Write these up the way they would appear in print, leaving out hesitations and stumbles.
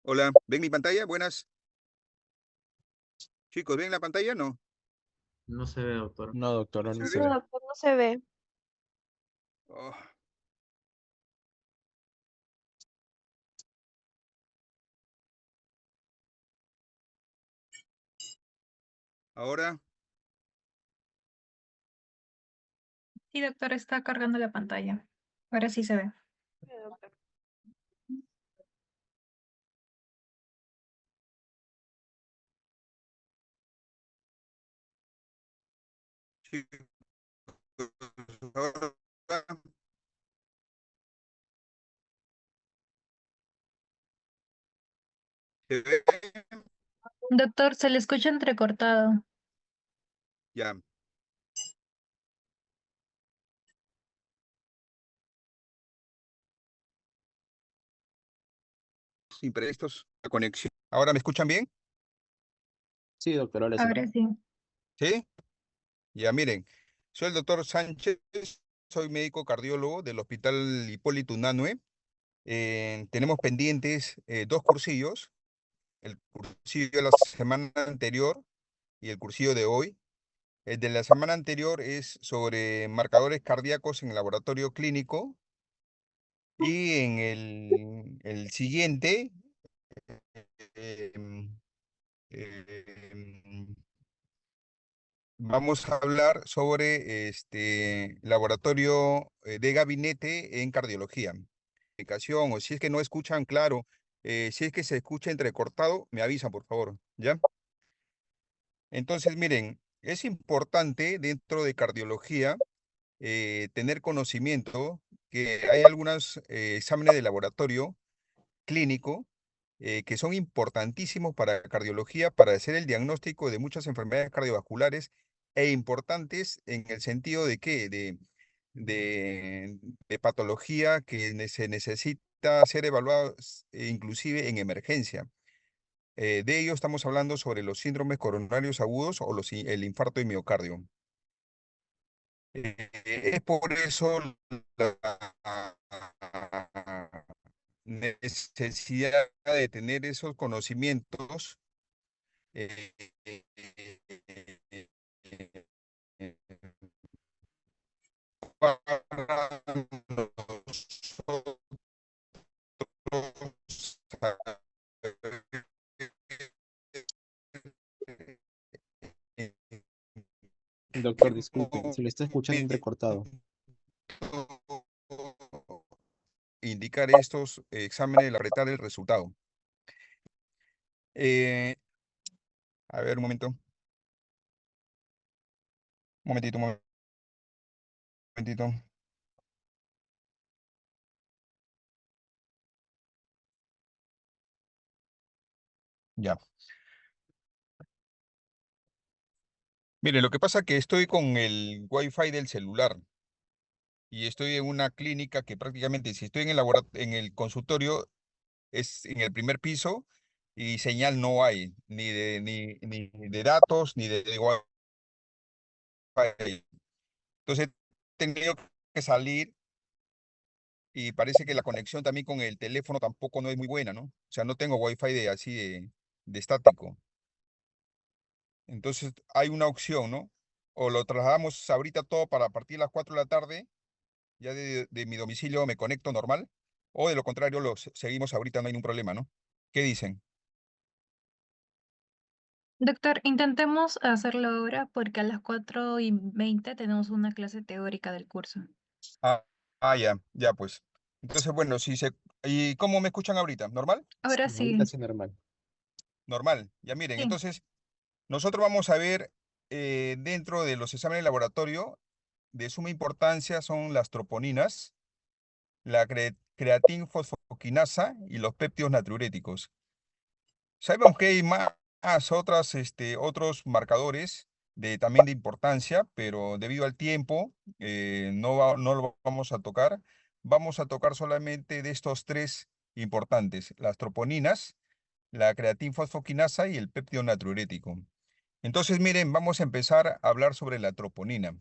Hola, ¿ven mi pantalla? Buenas. Chicos, ¿ven la pantalla? No. No se ve, doctor. No, doctor, ¿No no, se no ve se bien? No, ve. doctor, no se ve. Oh, ahora, Sí, doctor, está cargando la pantalla. Ahora sí se ve. Doctor. chicos, ahora se ve. Doctor, se le escucha entrecortado. Ya. Imprevistos, la conexión. ¿Ahora me escuchan bien? Sí, doctor, ahora sí. Ahora sí. ¿Sí? Ya, miren. Soy el doctor Sánchez, soy médico cardiólogo del Hospital Hipólito Unanue. Tenemos pendientes dos cursillos, el cursillo de la semana anterior y el cursillo de hoy. El de la semana anterior es sobre marcadores cardíacos en el laboratorio clínico y en el siguiente em, em, vamos a hablar sobre este laboratorio de gabinete en cardiología. Comunicación, o si es que no escuchan claro, si es que se escucha entrecortado, me avisan, por favor, ¿ya? Entonces, miren, es importante dentro de cardiología tener conocimiento que hay algunos exámenes de laboratorio clínico que son importantísimos para cardiología, para hacer el diagnóstico de muchas enfermedades cardiovasculares e importantes en el sentido de que de, de patología que se necesita ser evaluados inclusive en emergencia. De ello estamos hablando sobre los síndromes coronarios agudos o el infarto de miocardio. Es por eso la necesidad de tener esos conocimientos eh, eh, eh, eh, para nosotros saber Doctor, qué disculpe, se le está escuchando entrecortado. indicar estos exámenes, apretar el resultado. Eh, a ver, un momento, un momentito, un momentito. Ya. Mire, lo que pasa es que estoy con el Wi-Fi del celular y estoy en una clínica que prácticamente si estoy en en el consultorio es en el primer piso y señal no hay, ni de datos, ni de Wi-Fi. Entonces he tenido que salir y parece que la conexión también con el teléfono tampoco no es muy buena, ¿no? O sea, no tengo Wi-Fi de estático. Entonces hay una opción, ¿no? O lo trasladamos ahorita todo para partir las 4 de la tarde, ya de mi domicilio me conecto normal, o de lo contrario seguimos ahorita, no hay ningún problema, ¿no? ¿Qué dicen? Doctor, intentemos hacerlo ahora porque a las 4:20 tenemos una clase teórica del curso. Ah, ya, ya pues. Entonces, bueno, ¿y cómo me escuchan ahorita? ¿Normal? Ahora Ahorita sí. sí normal. Normal. Ya miren, Sí. entonces nosotros vamos a ver dentro de los exámenes de laboratorio, de suma importancia son las troponinas, la creatinfosfoquinasa y los péptidos natriuréticos. Sabemos que hay más otros marcadores también de importancia, pero debido al tiempo no lo vamos a tocar. Vamos a tocar solamente de estos tres importantes, las troponinas, la creatinfosfoquinasa y el péptido natriurético. Entonces, miren, vamos a empezar a hablar sobre la troponina.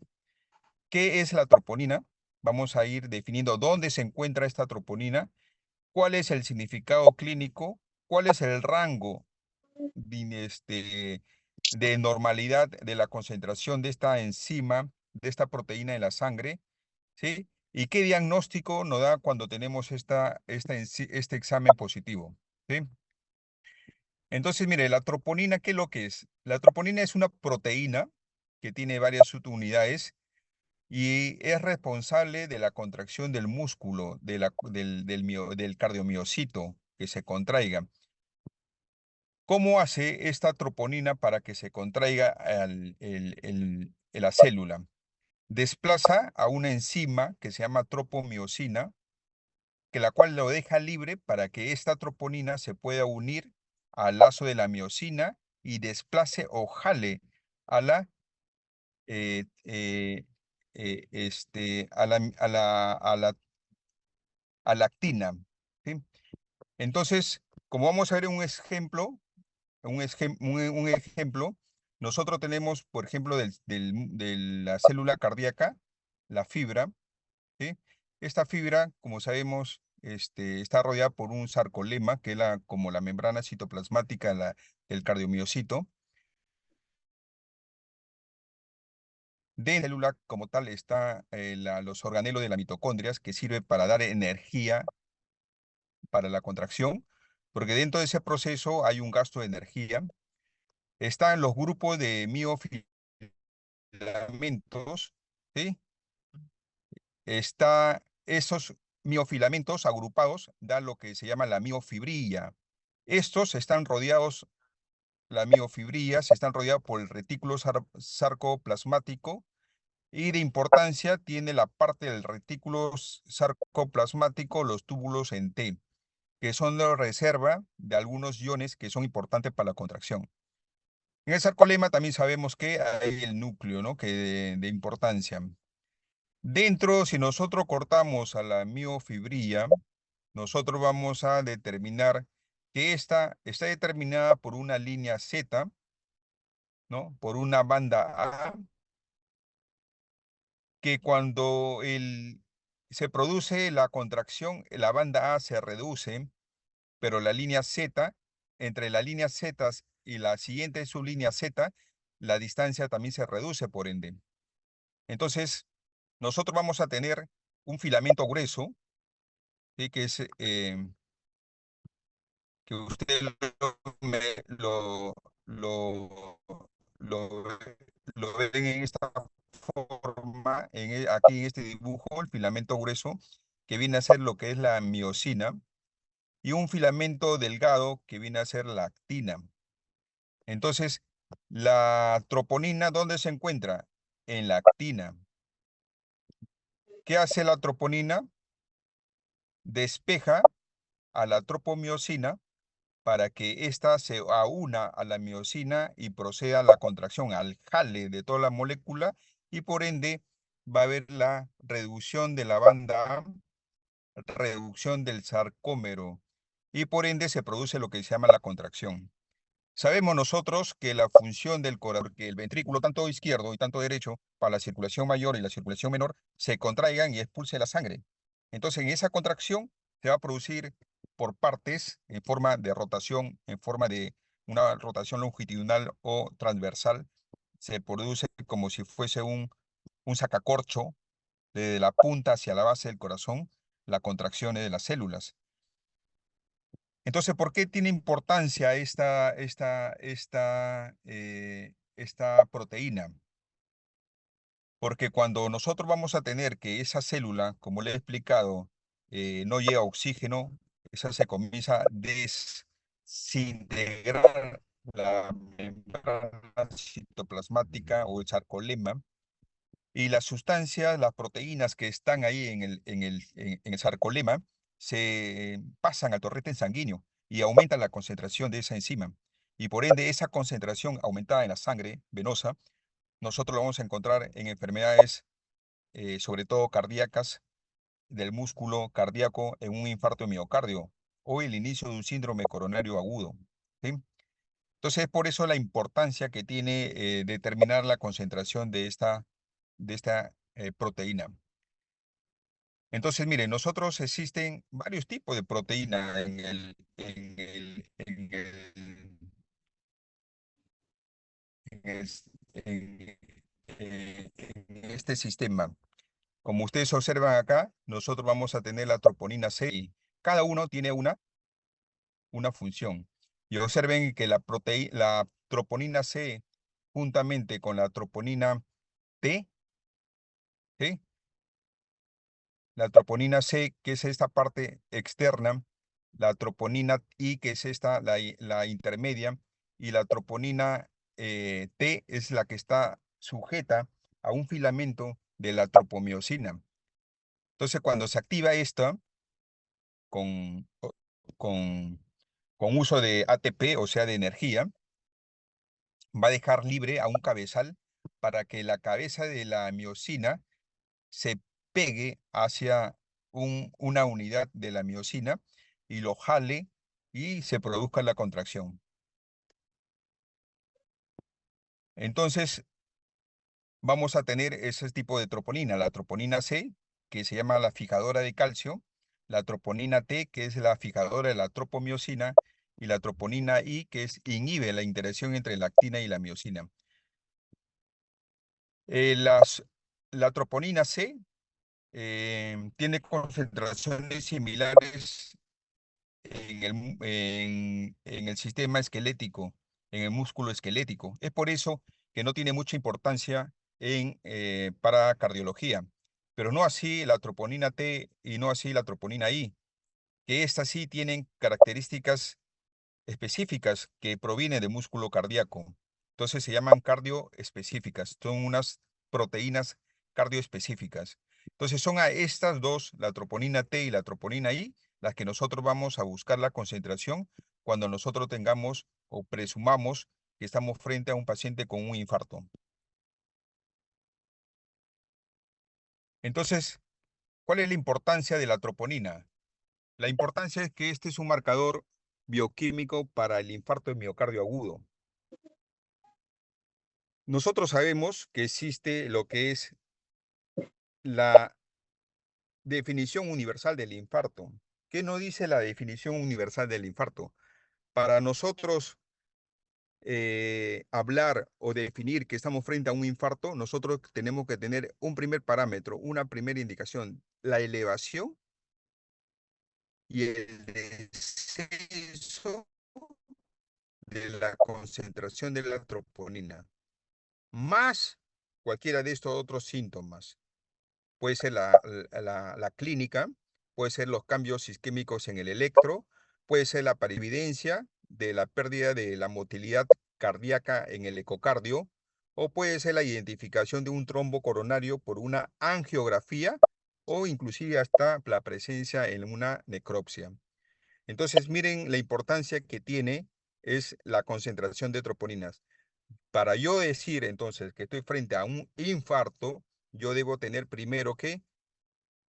¿Qué es la troponina? Vamos a ir definiendo dónde se encuentra esta troponina, cuál es el significado clínico cuál es el rango de normalidad de la concentración de esta enzima, de esta proteína en la sangre, ¿sí? ¿Y qué diagnóstico nos da cuando tenemos este examen positivo? ¿Sí? Entonces, mire, la troponina, ¿qué es lo que es? La troponina es una proteína que tiene varias subunidades y es responsable de la contracción del músculo, del cardiomiocito, que se contraiga. ¿Cómo hace esta troponina para que se contraiga la célula? Desplaza a una enzima que se llama tropomiosina, que la cual lo deja libre para que esta troponina se pueda unir al lazo de la miosina y desplace o jale a la, eh, eh, a la actina, ¿sí? Entonces, como vamos a ver un ejemplo, un ejemplo, nosotros tenemos, por ejemplo, de la célula cardíaca, la fibra, ¿sí? Esta fibra, como sabemos, está rodeada por un sarcolema, que es como la membrana citoplasmática del cardiomiocito. De la célula como tal está los organelos de las mitocondrias, que sirve para dar energía para la contracción, porque dentro de ese proceso hay un gasto de energía. Están los grupos de miofilamentos, ¿sí? Esos miofilamentos agrupados dan lo que se llama la miofibrilla. Estos están rodeados, la miofibrilla, se están rodeados por el retículo sarcoplasmático y de importancia tiene la parte del retículo sarcoplasmático, los túbulos en T, que son de reserva de algunos iones que son importantes para la contracción. En el sarcolema también sabemos que hay el núcleo, ¿no? De importancia. Dentro, si nosotros cortamos a la miofibrilla, nosotros vamos a determinar que esta está determinada por una línea Z, ¿no? Por una banda A, que cuando se produce la contracción, la banda A se reduce, pero la línea Z, entre la línea Z y la siguiente sublínea Z, la distancia también se reduce por ende. Entonces, nosotros vamos a tener un filamento grueso, ¿sí? Que usted lo, lo, lo, lo ven en esta forma, aquí en este dibujo, el filamento grueso, que viene a ser lo que es la miosina, y un filamento delgado que viene a ser la actina. Entonces, la troponina, ¿dónde se encuentra? En la actina. ¿Qué hace la troponina? Despeja a la tropomiosina para que ésta se aúna a la miosina y proceda a la contracción, al jale de toda la molécula, y por ende va a haber la reducción de la banda A, reducción del sarcómero, y por ende se produce lo que se llama la contracción. Sabemos nosotros que la función del corazón, que el ventrículo tanto izquierdo y tanto derecho, para la circulación mayor y la circulación menor, se contraigan y expulse la sangre. Entonces, en esa contracción se va a producir por partes, en forma de rotación, en forma de una rotación longitudinal o transversal. Se produce como si fuese un sacacorcho, desde la punta hacia la base del corazón, la contracción de las células. Entonces, ¿por qué tiene importancia esta proteína? Porque cuando nosotros vamos a tener que esa célula, como le he explicado, no llega oxígeno, esa se comienza a desintegrar la membrana citoplasmática o el sarcolema, y las sustancias, las proteínas que están ahí en el sarcolema, se pasan al torrente sanguíneo y aumentan la concentración de esa enzima. Y por ende, esa concentración aumentada en la sangre venosa, nosotros lo vamos a encontrar en enfermedades, sobre todo cardíacas, del músculo cardíaco, en un infarto de miocardio o el inicio de un síndrome coronario agudo, ¿sí? Entonces, por eso la importancia que tiene determinar la concentración de esta proteína. Entonces, mire, nosotros existen varios tipos de proteína en en el- en- en este sistema. Como ustedes observan acá, nosotros vamos a tener la troponina C y cada uno tiene una función. Y observen que la troponina C juntamente con la troponina T, ¿sí? La troponina C, que es esta parte externa, la troponina I, que es esta, la intermedia, y la troponina T es la que está sujeta a un filamento de la tropomiosina. Entonces, cuando se activa esta con, o- con, con uso de ATP, o sea, de energía, va a dejar libre a un cabezal para que la cabeza de la miosina se pegue hacia una unidad de la miosina y lo jale y se produzca la contracción. Entonces, vamos a tener ese tipo de troponina, la troponina C, que se llama la fijadora de calcio, la troponina T, que es la fijadora de la tropomiosina, y la troponina I, que inhibe la interacción entre la actina y la miosina. La troponina C tiene concentraciones similares en el sistema esquelético, en el músculo esquelético. Es por eso que no tiene mucha importancia para cardiología, pero no así la troponina T y no así la troponina I, que estas sí tienen características específicas que provienen del músculo cardíaco. Entonces se llaman cardioespecíficas, son unas proteínas cardioespecíficas. Entonces son a estas dos, la troponina T y la troponina I, las que nosotros vamos a buscar la concentración cuando nosotros tengamos o presumamos que estamos frente a un paciente con un infarto. Entonces, ¿cuál es la importancia de la troponina? La importancia es que este es un marcador bioquímico para el infarto de miocardio agudo. Nosotros sabemos que existe lo que es la definición universal del infarto. ¿Qué nos dice la definición universal del infarto? Para nosotros hablar o definir que estamos frente a un infarto, nosotros tenemos que tener un primer parámetro, una primera indicación, la elevación y el descenso de la concentración de la troponina, más cualquiera de estos otros síntomas. Puede ser la clínica, puede ser los cambios isquémicos en el electro, puede ser la evidencia de la pérdida de la motilidad cardíaca en el ecocardio, o puede ser la identificación de un trombo coronario por una angiografía o inclusive hasta la presencia en una necropsia. Entonces, miren la importancia que tiene es la concentración de troponinas. Para yo decir entonces que estoy frente a un infarto, yo debo tener primero que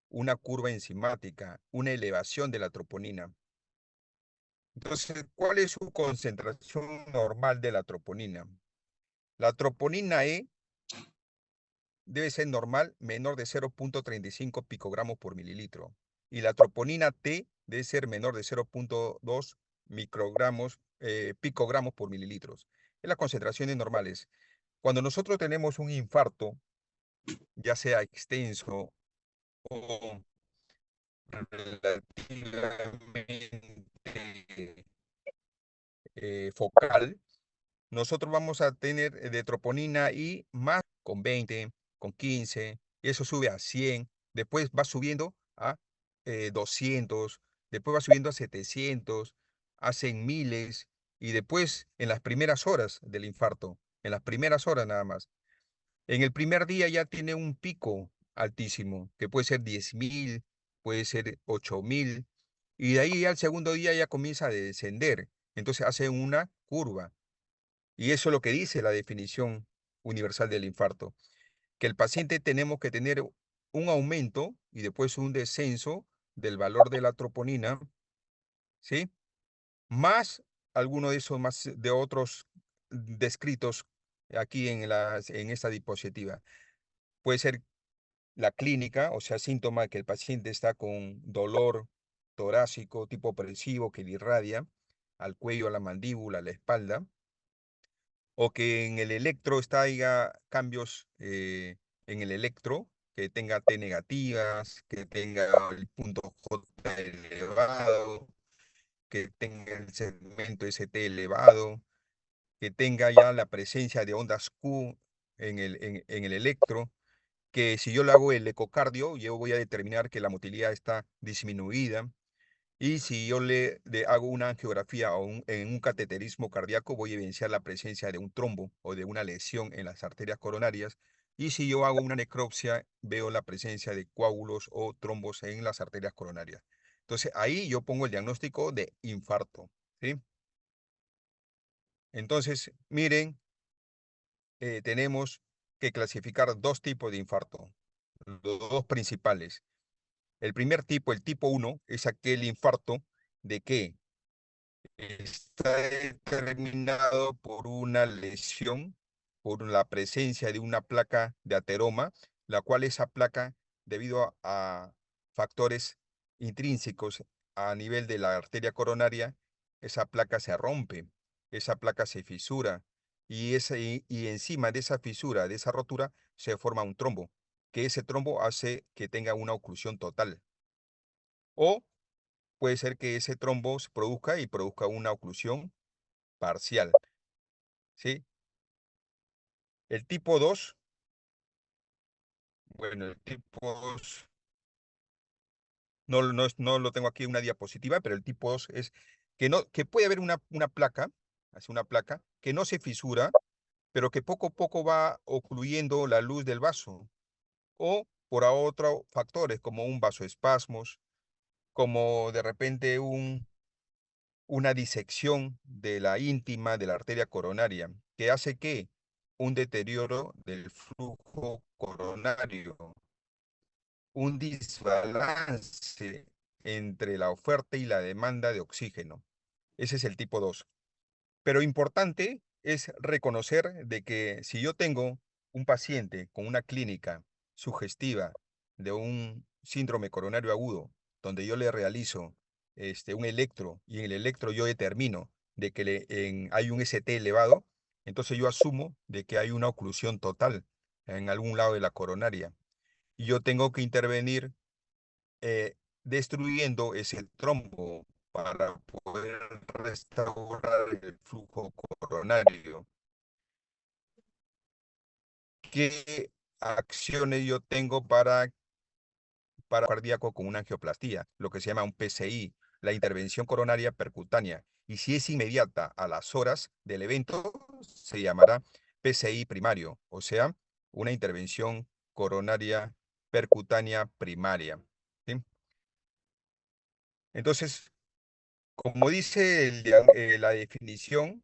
una curva enzimática, una elevación de la troponina. Entonces, ¿cuál es su concentración normal de la troponina? La troponina E debe ser normal, menor de 0.35 picogramos por mililitro. Y la troponina T debe ser menor de 0.2 picogramos por mililitros. Es las concentraciones normales. Cuando nosotros tenemos un infarto, ya sea extenso o relativamente focal, nosotros vamos a tener de troponina I más con 20, con 15, y eso sube a 100, después va subiendo a 200, después va subiendo a 700, a 100 miles, y después en las primeras horas del infarto, en las primeras horas nada más. En el primer día ya tiene un pico altísimo, que puede ser 10.000, puede ser 8.000, y de ahí al segundo día ya comienza a descender. Entonces hace una curva. Y eso es lo que dice la definición universal del infarto, que el paciente tenemos que tener un aumento y después un descenso del valor de la troponina, ¿sí? Más alguno de esos más de otros descritos aquí en esta diapositiva. Puede ser la clínica, o sea, síntoma que el paciente está con dolor torácico tipo opresivo que le irradia. al cuello, a la mandíbula, a la espalda, o que en el electro haya cambios en el electro, que tenga T negativas, que tenga el punto J elevado, que tenga el segmento ST elevado, que tenga ya la presencia de ondas Q en el electro, que si yo le hago el ecocardio, yo voy a determinar que la motilidad está disminuida. Y si yo le hago una angiografía en un cateterismo cardíaco, voy a evidenciar la presencia de un trombo o de una lesión en las arterias coronarias. Y si yo hago una necropsia, veo la presencia de coágulos o trombos en las arterias coronarias. Entonces, ahí yo pongo el diagnóstico de infarto, ¿sí? Entonces, miren, tenemos que clasificar dos tipos de infarto, los dos principales. El primer tipo, el tipo 1, es aquel infarto de que está determinado por una lesión, por la presencia de una placa de ateroma, la cual esa placa, debido a factores intrínsecos a nivel de la arteria coronaria, esa placa se rompe, esa placa se fisura, y encima de esa fisura, de esa rotura, se forma un trombo, que ese trombo hace que tenga una oclusión total. O puede ser que ese trombo se produzca una oclusión parcial, ¿sí? El tipo 2, bueno, el tipo 2 no lo tengo aquí en una diapositiva, pero el tipo 2 es que puede haber una placa, así una placa, que no se fisura, pero que poco a poco va ocluyendo la luz del vaso, o por otros factores, como un vasoespasmos, como de repente una disección de la íntima de la arteria coronaria, que hace que un deterioro del flujo coronario, un desbalance entre la oferta y la demanda de oxígeno. Ese es el tipo 2. Pero importante es reconocer de que si yo tengo un paciente con una clínica sugestiva de un síndrome coronario agudo, donde yo le realizo un electro y en el electro yo determino de que hay un ST elevado, entonces yo asumo de que hay una oclusión total en algún lado de la coronaria. Y yo tengo que intervenir destruyendo ese trombo para poder restaurar el flujo coronario. ¿Qué acciones yo tengo para cardíaco con una angioplastía? Lo que se llama un PCI, la intervención coronaria percutánea. Y si es inmediata a las horas del evento, se llamará PCI primario, o sea, una intervención coronaria percutánea primaria, ¿sí? Entonces, como dice la definición,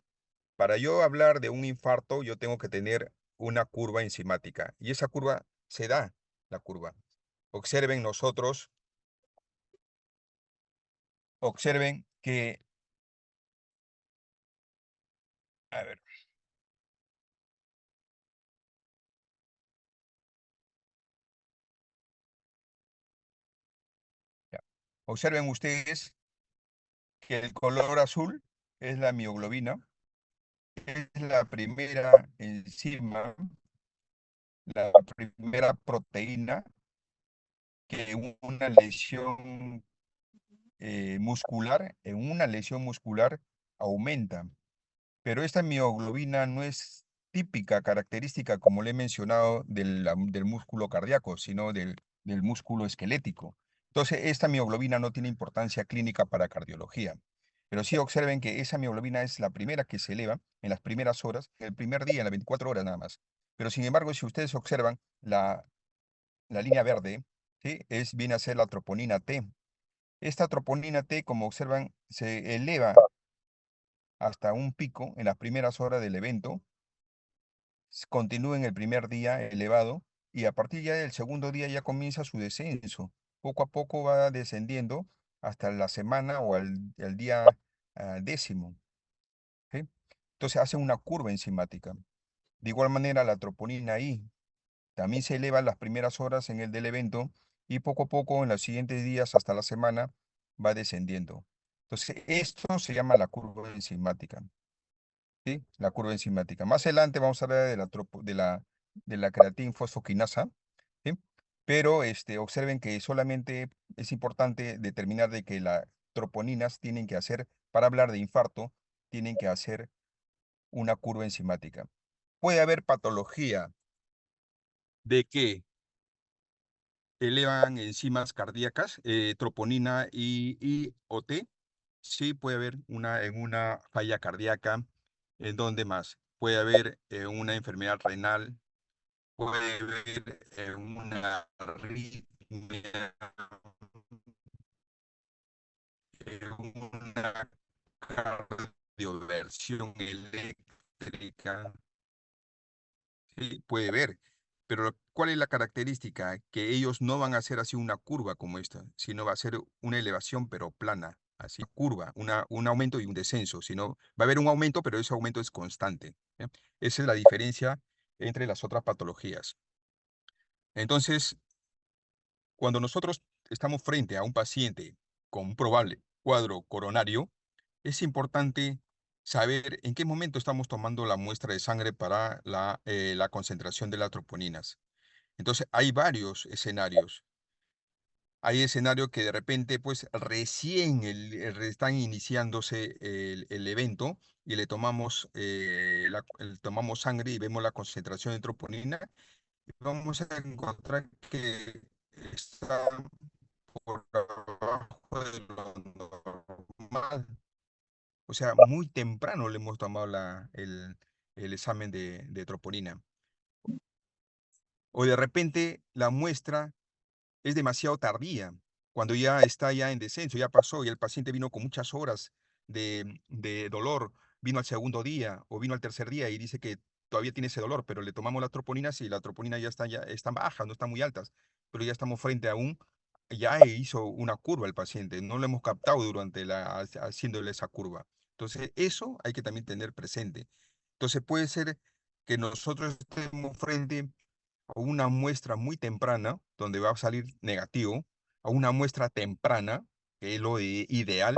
para yo hablar de un infarto, yo tengo que tener una curva enzimática. Y esa curva se da, la curva. Observen nosotros, observen que, a ver, ya. Observen ustedes que el color azul es la mioglobina, es la primera enzima, la primera proteína que una lesión muscular, en una lesión muscular aumenta. Pero esta mioglobina no es típica, característica, como le he mencionado, del músculo cardíaco, sino del músculo esquelético. Entonces, esta mioglobina no tiene importancia clínica para cardiología. Pero sí observen que esa mioglobina es la primera que se eleva en las primeras horas, el primer día, en las 24 horas nada más. Pero sin embargo, si ustedes observan la línea verde, ¿sí? Viene a ser la troponina T. Esta troponina T, como observan, se eleva hasta un pico en las primeras horas del evento, continúa en el primer día elevado y a partir ya del segundo día ya comienza su descenso. Poco a poco va descendiendo hasta la semana o el día 10º, ¿sí? Entonces hace una curva enzimática. De igual manera la troponina I también se eleva en las primeras horas del evento y poco a poco en los siguientes días hasta la semana va descendiendo. Entonces, esto se llama la curva enzimática, ¿sí? La curva enzimática. Más adelante vamos a hablar de la creatina fosfoquinasa, ¿sí? Pero observen que solamente es importante determinar de que las troponinas tienen que hacer, para hablar de infarto, tienen que hacer una curva enzimática. Puede haber patología de que elevan enzimas cardíacas, troponina y OT. Sí, puede haber una falla cardíaca. ¿En dónde más? Puede haber una enfermedad renal, puede haber una arritmia, una cardioversión eléctrica. Sí, puede ver. Pero ¿cuál es la característica? Que ellos no van a hacer así una curva como esta, sino va a ser una elevación pero plana, así curva, un aumento y un descenso, sino va a haber un aumento, pero ese aumento es constante. ¿Ya? Esa es la diferencia entre las otras patologías. Entonces, cuando nosotros estamos frente a un paciente con un probable cuadro coronario, es importante saber en qué momento estamos tomando la muestra de sangre para la concentración de las troponinas. Entonces, hay varios escenarios. Hay escenarios que de repente, pues, recién están iniciándose el evento y le tomamos, tomamos sangre y vemos la concentración de troponina. Y vamos a encontrar que está por abajo de lo normal. O sea, muy temprano le hemos tomado el examen de troponina. O de repente la muestra es demasiado tardía, cuando ya está ya en descenso, ya pasó y el paciente vino con muchas horas de dolor, vino al segundo día o vino al tercer día y dice que todavía tiene ese dolor, pero le tomamos las troponinas y la troponina ya está baja, no están muy altas, pero ya estamos frente a ya hizo una curva el paciente, no lo hemos captado durante haciéndole esa curva. Entonces, eso hay que también tener presente. Entonces, puede ser que nosotros estemos frente a una muestra muy temprana, donde va a salir negativo, a una muestra temprana, que es lo ideal,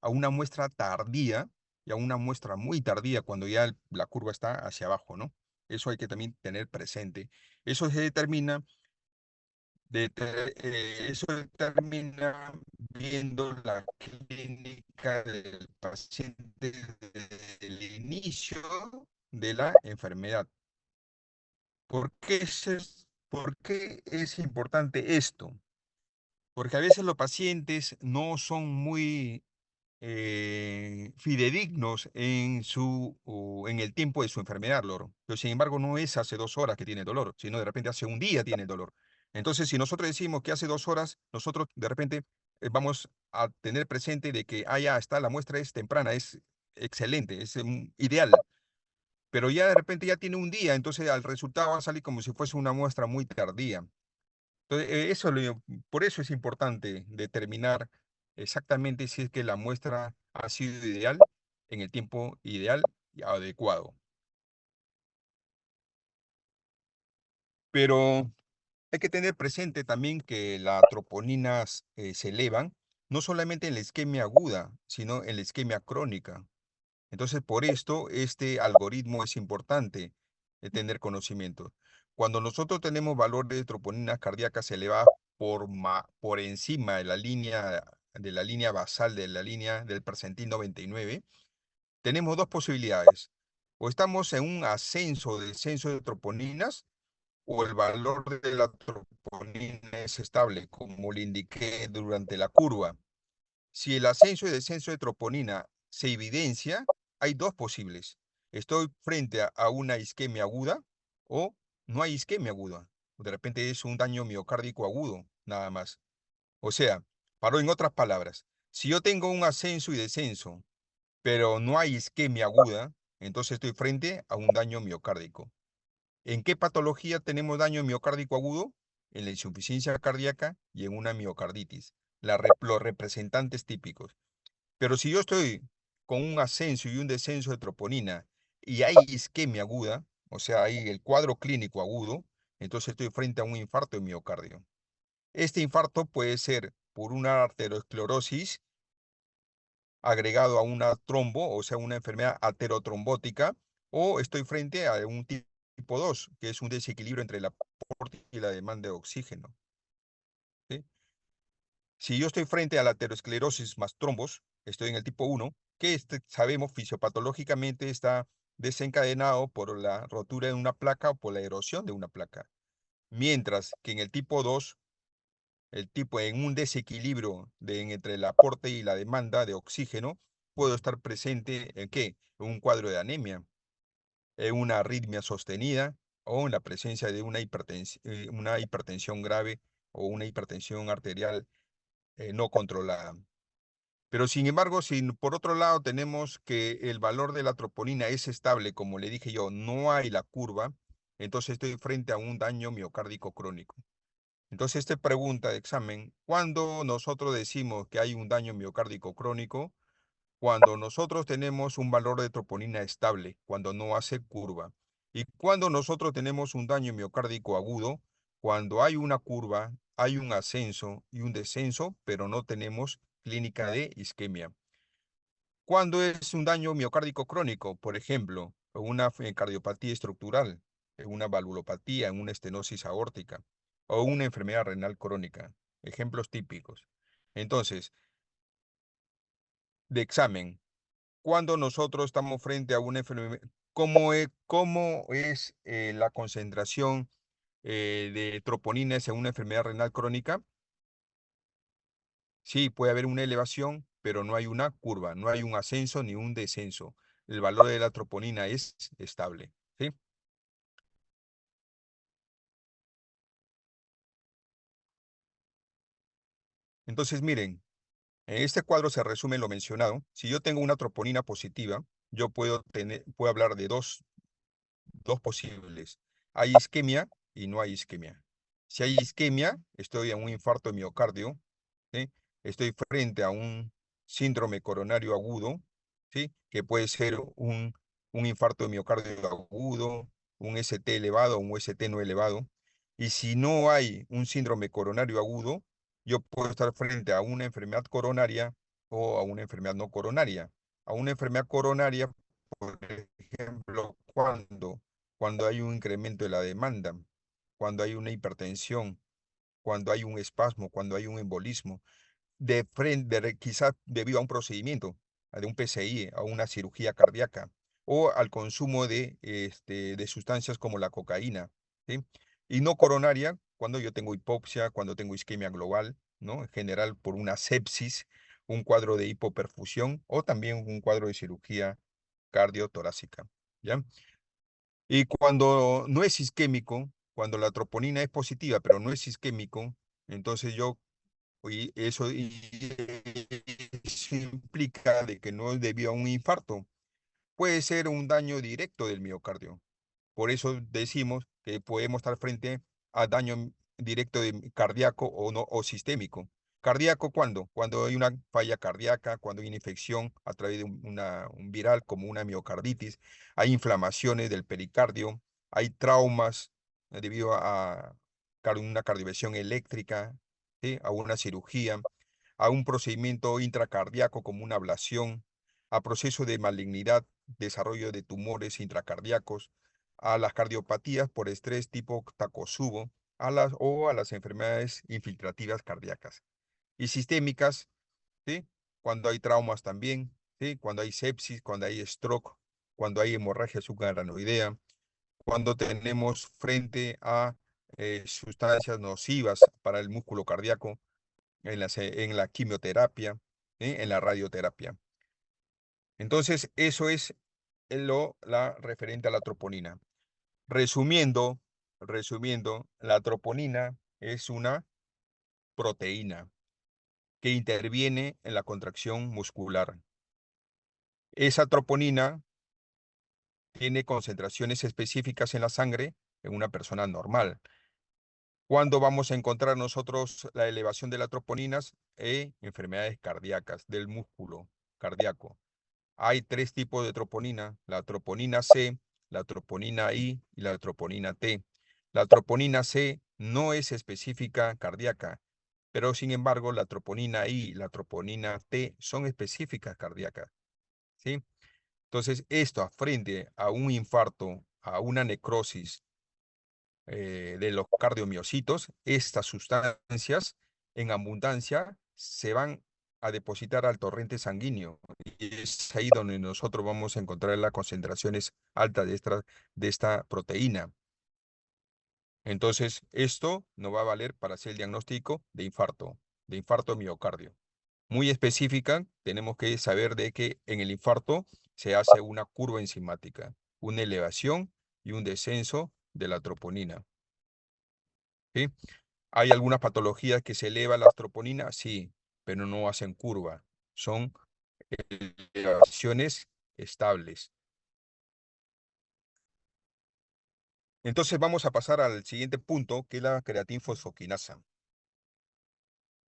a una muestra tardía y a una muestra muy tardía, cuando ya la curva está hacia abajo, ¿no? Eso hay que también tener presente. Eso se determina, eso determina viendo la clínica del paciente desde el inicio de la enfermedad. ¿Por qué es importante esto? Porque a veces los pacientes no son muy fidedignos en el tiempo de su enfermedad, Loro. Pero sin embargo, no es hace 2 horas que tiene dolor, sino de repente hace un día tiene dolor. Entonces, si nosotros decimos que hace 2 horas, nosotros de repente vamos a tener presente de que, ya está, la muestra es temprana, es excelente, es ideal, pero ya de repente ya tiene un día, entonces al resultado va a salir como si fuese una muestra muy tardía. Entonces, por eso es importante determinar exactamente si es que la muestra ha sido ideal en el tiempo ideal y adecuado. Pero hay que tener presente también que las troponinas se elevan no solamente en la isquemia aguda, sino en la isquemia crónica. Entonces, por esto, este algoritmo es importante tener conocimiento. Cuando nosotros tenemos valores de troponinas cardíacas elevadas por encima de la línea basal, de la línea del percentil 99, tenemos dos posibilidades. O estamos en un ascenso o descenso de troponinas, o el valor de la troponina es estable, como le indiqué durante la curva. Si el ascenso y descenso de troponina se evidencia, hay dos posibles. Estoy frente a una isquemia aguda o no hay isquemia aguda. De repente es un daño miocárdico agudo, nada más. O sea, en otras palabras, si yo tengo un ascenso y descenso, pero no hay isquemia aguda, entonces estoy frente a un daño miocárdico. ¿En qué patología tenemos daño miocárdico agudo? En la insuficiencia cardíaca y en una miocarditis, los representantes típicos. Pero si yo estoy con un ascenso y un descenso de troponina y hay isquemia aguda, o sea, hay el cuadro clínico agudo, entonces estoy frente a un infarto de miocardio. Este infarto puede ser por una arteriosclerosis agregado a una trombo, o sea, una enfermedad aterotrombótica, o estoy frente a un tipo 2, que es un desequilibrio entre el aporte y la demanda de oxígeno. ¿Sí? Si yo estoy frente a la aterosclerosis más trombos, estoy en el tipo 1, que sabemos fisiopatológicamente está desencadenado por la rotura de una placa o por la erosión de una placa. Mientras que en el tipo 2, el tipo en un desequilibrio entre el aporte y la demanda de oxígeno, puedo estar presente en ¿qué? En un cuadro de anemia, en una arritmia sostenida o en la presencia de una hipertensión grave o una hipertensión arterial no controlada. Pero sin embargo, si por otro lado tenemos que el valor de la troponina es estable, como le dije yo, no hay la curva, entonces estoy frente a un daño miocárdico crónico. Entonces, esta pregunta de examen, ¿cuándo nosotros decimos que hay un daño miocárdico crónico? Cuando nosotros tenemos un valor de troponina estable, cuando no hace curva. Y cuando nosotros tenemos un daño miocárdico agudo, cuando hay una curva, hay un ascenso y un descenso, pero no tenemos clínica de isquemia. ¿Cuándo es un daño miocárdico crónico? Por ejemplo, una cardiopatía estructural, una valvulopatía, una estenosis aórtica o una enfermedad renal crónica. Ejemplos típicos. Entonces, de examen, cuando nosotros estamos frente a una enfermedad, ¿cómo es la concentración de troponinas en una enfermedad renal crónica? Sí, puede haber una elevación, pero no hay una curva, no hay un ascenso ni un descenso. El valor de la troponina es estable, ¿sí? Entonces, miren, en este cuadro se resume lo mencionado. Si yo tengo una troponina positiva, yo puedo hablar de dos posibles. Hay isquemia y no hay isquemia. Si hay isquemia, estoy en un infarto de miocardio, ¿sí? Estoy frente a un síndrome coronario agudo, ¿sí? Que puede ser un infarto de miocardio agudo, un ST elevado o un ST no elevado. Y si no hay un síndrome coronario agudo, yo puedo estar frente a una enfermedad coronaria o a una enfermedad no coronaria. A una enfermedad coronaria, por ejemplo, cuando hay un incremento de la demanda, cuando hay una hipertensión, cuando hay un espasmo, cuando hay un embolismo, de frente, quizás debido a un procedimiento, de un PCI, a una cirugía cardíaca, o al consumo de sustancias como la cocaína, ¿sí? Y no coronaria, cuando yo tengo hipoxia, cuando tengo isquemia global, ¿no? En general por una sepsis, un cuadro de hipoperfusión o también un cuadro de cirugía cardiotorácica, ¿ya? Y cuando no es isquémico, cuando la troponina es positiva, pero no es isquémico, entonces eso implica de que no es debido a un infarto. Puede ser un daño directo del miocardio. Por eso decimos que podemos estar frente a daño directo de cardíaco o no o sistémico. ¿Cardíaco cuándo? Cuando hay una falla cardíaca, cuando hay una infección a través de un viral como una miocarditis, hay inflamaciones del pericardio, hay traumas debido a una cardioversión eléctrica, ¿sí? A una cirugía, a un procedimiento intracardíaco como una ablación, a proceso de malignidad, desarrollo de tumores intracardíacos, a las cardiopatías por estrés tipo Takotsubo, a las enfermedades infiltrativas cardíacas. Y sistémicas, ¿sí? Cuando hay traumas también, ¿sí? Cuando hay sepsis, cuando hay stroke, cuando hay hemorragia subarachnoidea, cuando tenemos frente a sustancias nocivas para el músculo cardíaco, en la quimioterapia, ¿sí? En la radioterapia. Entonces, eso es la referente a la troponina. Resumiendo, la troponina es una proteína que interviene en la contracción muscular. Esa troponina tiene concentraciones específicas en la sangre en una persona normal. ¿Cuándo vamos a encontrar nosotros la elevación de las troponinas? En enfermedades cardíacas del músculo cardíaco. Hay tres tipos de troponina, la troponina C, la troponina I y la troponina T. La troponina C no es específica cardíaca, Pero sin embargo, la troponina I y la troponina T son específicas cardíacas, ¿sí? Entonces, esto frente a un infarto, a una necrosis de los cardiomiocitos, estas sustancias en abundancia se van a depositar al torrente sanguíneo. Y es ahí donde nosotros vamos a encontrar las concentraciones altas de esta proteína. Entonces, esto nos va a valer para hacer el diagnóstico de infarto miocardio. Muy específica, tenemos que saber de que en el infarto se hace una curva enzimática, una elevación y un descenso de la troponina, ¿sí? ¿Hay algunas patologías que se eleva la troponina? Sí, pero no hacen curva. Son elevaciones estables. Entonces vamos a pasar al siguiente punto, que es la creatinfosfoquinasa.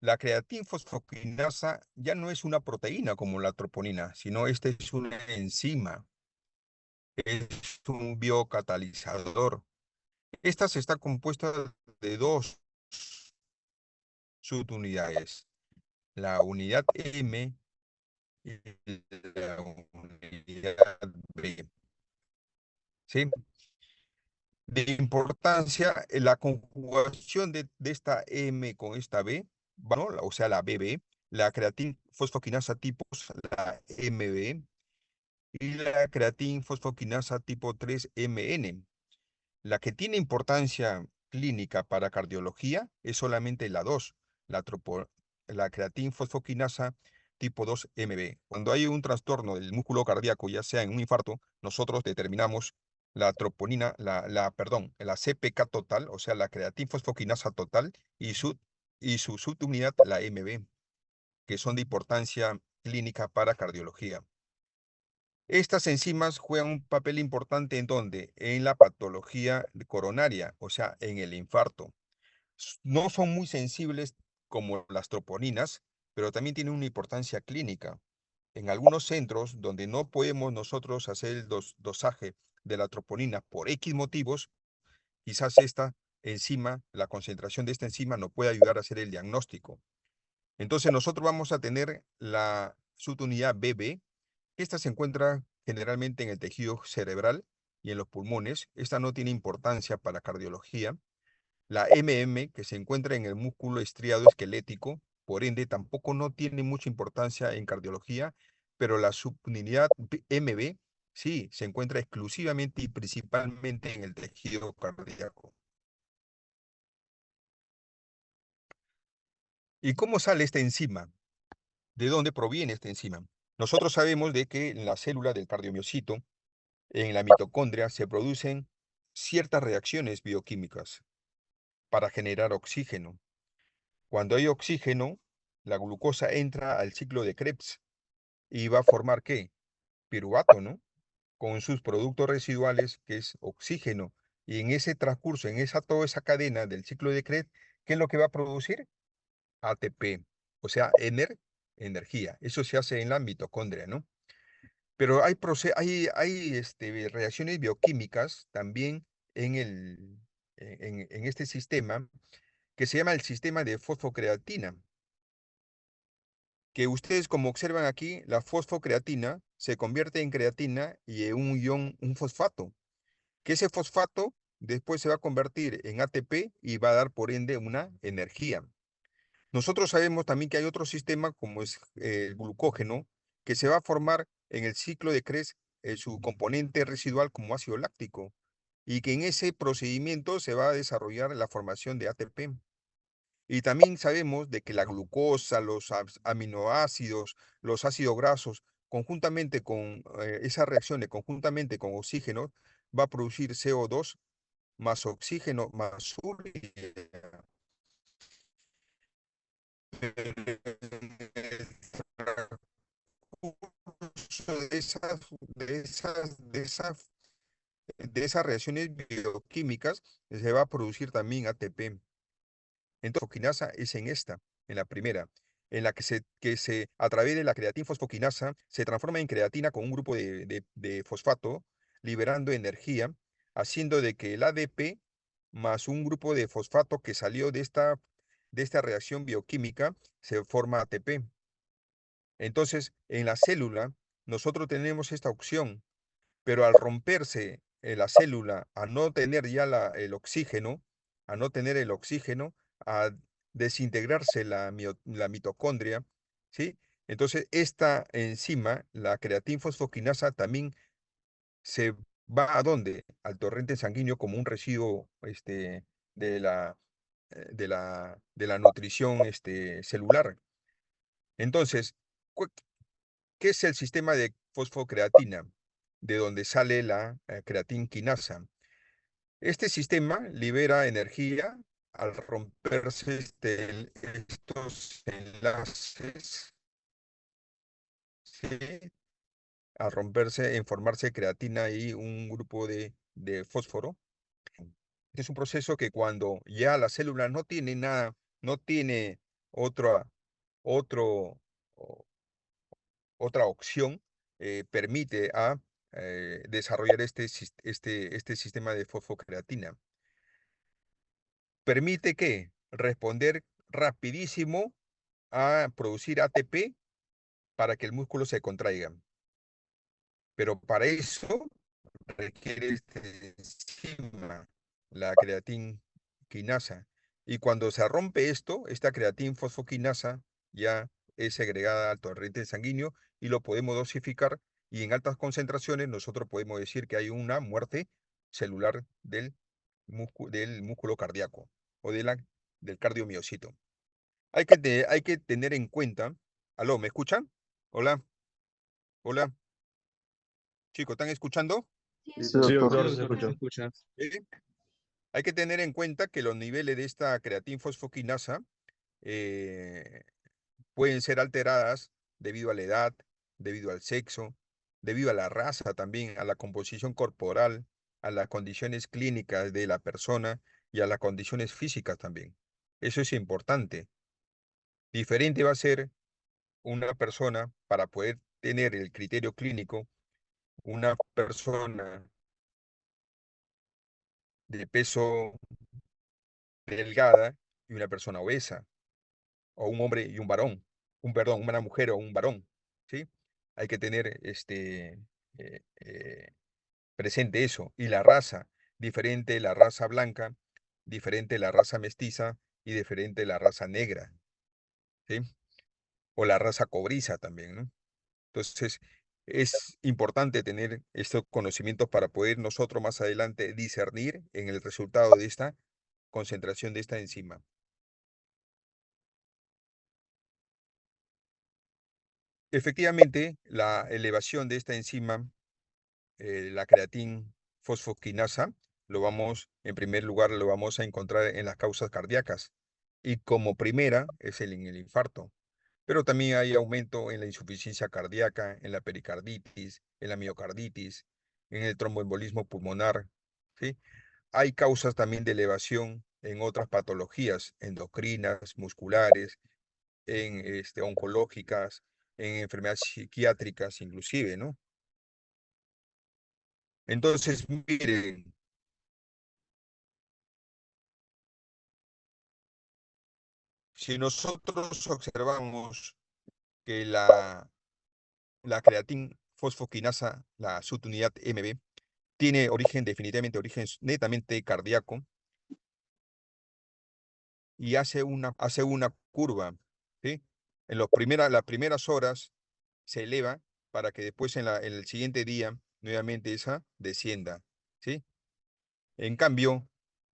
La creatinfosfoquinasa ya no es una proteína como la troponina, sino esta es una enzima, es un biocatalizador. Esta se está compuesta de dos subunidades, la unidad M y la unidad B. ¿Sí? De importancia, la conjugación de esta M con esta B, ¿no? O sea, la BB, la creatinfosfoquinasa tipo la MB y la creatinfosfoquinasa tipo 3MN. La que tiene importancia clínica para cardiología es solamente la 2, la creatinfosfoquinasa tipo 2MB. Cuando hay un trastorno del músculo cardíaco, ya sea en un infarto, nosotros determinamos la troponina, la CPK total, o sea, la creatinfosfoquinasa total y su subunidad, la MB, que son de importancia clínica para cardiología. Estas enzimas juegan un papel importante en donde, en la patología coronaria, o sea, en el infarto. No son muy sensibles como las troponinas, pero también tienen una importancia clínica. En algunos centros donde no podemos nosotros hacer el dosaje de la troponina por X motivos, quizás esta enzima, la concentración de esta enzima nos puede ayudar a hacer el diagnóstico. Entonces nosotros vamos a tener la subunidad BB. Esta se encuentra generalmente en el tejido cerebral y en los pulmones. Esta no tiene importancia para cardiología. La MM, que se encuentra en el músculo estriado esquelético, por ende tampoco no tiene mucha importancia en cardiología, pero la subunidad MB sí se encuentra exclusivamente y principalmente en el tejido cardíaco. ¿Y cómo sale esta enzima? ¿De dónde proviene esta enzima? Nosotros sabemos de que en la célula del cardiomiocito, en la mitocondria, se producen ciertas reacciones bioquímicas para generar oxígeno. Cuando hay oxígeno, la glucosa entra al ciclo de Krebs y va a formar ¿qué? Piruvato, ¿no? Con sus productos residuales, que es oxígeno. Y en ese transcurso, toda esa cadena del ciclo de Krebs, ¿qué es lo que va a producir? ATP, o sea, energía. Eso se hace en la mitocondria, ¿no? Pero hay reacciones bioquímicas también en este sistema que se llama el sistema de fosfocreatina, que ustedes como observan aquí, la fosfocreatina se convierte en creatina y en un ion, un fosfato, que ese fosfato después se va a convertir en ATP y va a dar por ende una energía. Nosotros sabemos también que hay otro sistema como es el glucógeno, que se va a formar en el ciclo de Krebs su componente residual como ácido láctico, y que en ese procedimiento se va a desarrollar la formación de ATP. Y también sabemos de que la glucosa, los aminoácidos, los ácidos grasos, conjuntamente con esas reacciones, conjuntamente con oxígeno, va a producir CO2 más oxígeno más urea. De esas, de esas, de esas, de esas reacciones bioquímicas se va a producir también ATP. Entonces, fosfoquinasa es en la primera, en la que a través de la creatinfosfoquinasa se transforma en creatina con un grupo de fosfato, liberando energía, haciendo de que el ADP más un grupo de fosfato que salió de esta reacción bioquímica se forma ATP. Entonces, en la célula, nosotros tenemos esta opción, pero al romperse la célula, a no tener ya el oxígeno, a no tener el oxígeno, a desintegrarse la mitocondria, ¿sí? Entonces, esta enzima, la creatinfosfoquinasa, también se va ¿a dónde? Al torrente sanguíneo como un residuo de la nutrición celular. Entonces, ¿qué es el sistema de fosfocreatina? De donde sale la creatinquinasa. Este sistema libera energía al romperse estos enlaces, ¿sí? Al romperse, en formarse creatina y un grupo de fósforo. Este es un proceso que cuando ya la célula no tiene nada, no tiene otra, otro, o- otra opción, permite a desarrollar este sistema de fosfocreatina. Permite que responder rapidísimo a producir ATP para que el músculo se contraiga. Pero para eso requiere esta enzima, la creatinquinasa. Y cuando se rompe esto, esta creatinfosfoquinasa ya es segregada al torrente sanguíneo y lo podemos dosificar. Y en altas concentraciones nosotros podemos decir que hay una muerte celular del músculo cardíaco o del cardiomiocito. Hay que tener en cuenta. ¿Aló, me escuchan? Hola, hola, chicos, ¿están escuchando? Sí, Sí, Sí, doctor, doctor, se se escucha. escucha. ¿Sí? Hay que tener en cuenta que los niveles de esta creatinfosfoquinasa eh, pueden ser alteradas debido a la edad, debido al sexo, debido a la raza también, a la composición corporal, a las condiciones clínicas de la persona y a las condiciones físicas también. Eso es importante. Diferente va a ser una persona para poder tener el criterio clínico, una persona de peso delgada y una persona obesa, o un hombre y un varón, perdón, una mujer o un varón, ¿sí? Hay que tener eh, eh, presente eso. Y la raza, diferente la raza blanca, diferente la raza mestiza y diferente la raza negra, ¿sí? O la raza cobriza también, ¿no? Entonces, es importante tener estos conocimientos para poder nosotros más adelante discernir en el resultado de esta concentración de esta enzima. Efectivamente, la elevación de esta enzima, la creatinfosfoquinasa, en primer lugar, lo vamos a encontrar en las causas cardíacas. Y como primera es en el infarto. Pero también hay aumento en la insuficiencia cardíaca, en la pericarditis, en la miocarditis, en el tromboembolismo pulmonar, ¿sí? Hay causas también de elevación en otras patologías endocrinas, musculares, en oncológicas, en enfermedades psiquiátricas inclusive, ¿no? Entonces, miren, si nosotros observamos que la creatinfosfoquinasa, la subunidad MB, tiene origen, definitivamente origen netamente cardíaco y hace una curva, ¿sí? Las primeras horas se eleva para que después en el siguiente día nuevamente esa descienda, ¿sí? En cambio,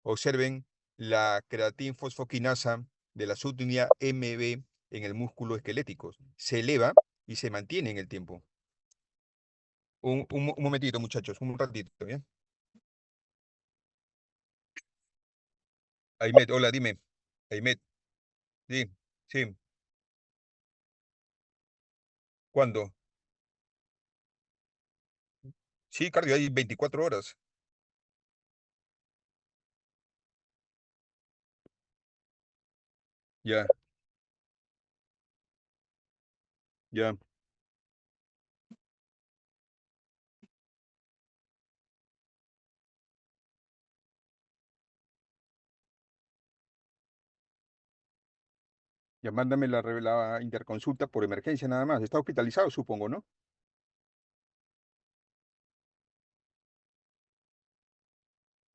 observen la creatinfosfoquinasa de la subunidad MB en el músculo esquelético. Se eleva y se mantiene en el tiempo. Un momentito, muchachos, un ratito, ¿bien? Aimet, hola, dime. Aimet, sí, sí. ¿Cuándo? Sí, cardio, hay 24 horas. Ya, ya. Ya mándame la interconsulta por emergencia nada más. Está hospitalizado, supongo, ¿no?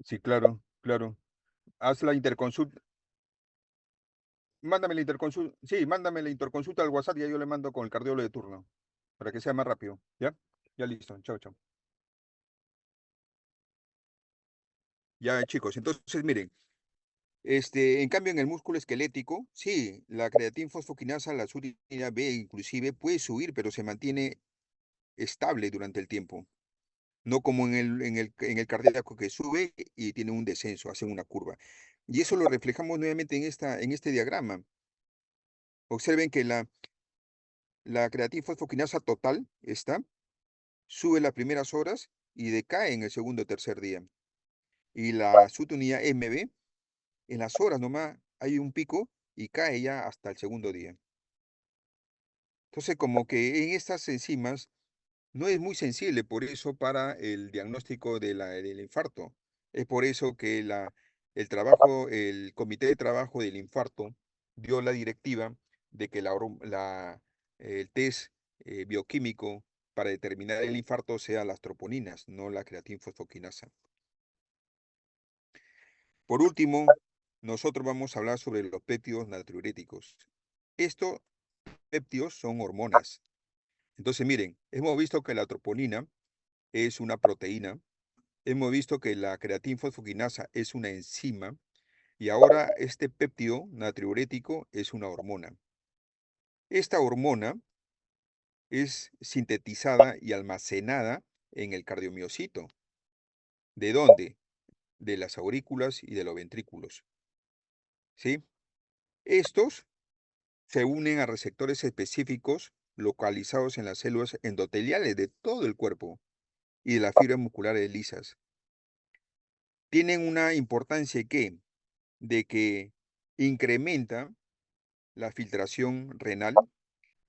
Sí, claro, claro. Haz la interconsulta. Mándame la interconsulta. Sí, mándame la interconsulta al WhatsApp y ya yo le mando con el cardiólogo de turno. Para que sea más rápido. ¿Ya? Ya listo. Chao, chao. Ya, chicos. Entonces, miren. En cambio, en el músculo esquelético, sí, la creatina fosfoquinasa, la surinina B inclusive, puede subir, pero se mantiene estable durante el tiempo. No como en el cardíaco que sube y tiene un descenso, hace una curva. Y eso lo reflejamos nuevamente en este diagrama. Observen que la creatina fosfoquinasa total sube las primeras horas y decae en el segundo o tercer día. Y la sutunía MB, en las horas nomás hay un pico y cae ya hasta el segundo día. Entonces, como que en estas enzimas no es muy sensible, por eso para el diagnóstico del infarto. Es por eso que el comité de trabajo del infarto dio la directiva de que el test bioquímico para determinar el infarto sea las troponinas, no la creatina fosfoquinasa. Por último, nosotros vamos a hablar sobre los péptidos natriuréticos. Estos péptidos son hormonas. Entonces, miren, hemos visto que la troponina es una proteína, hemos visto que la creatina fosfoquinasa es una enzima y ahora este péptido natriurético es una hormona. Esta hormona es sintetizada y almacenada en el cardiomiocito. ¿De dónde? De las aurículas y de los ventrículos. ¿Sí? Estos se unen a receptores específicos localizados en las células endoteliales de todo el cuerpo y de las fibras musculares lisas. Tienen una importancia de que incrementa la filtración renal,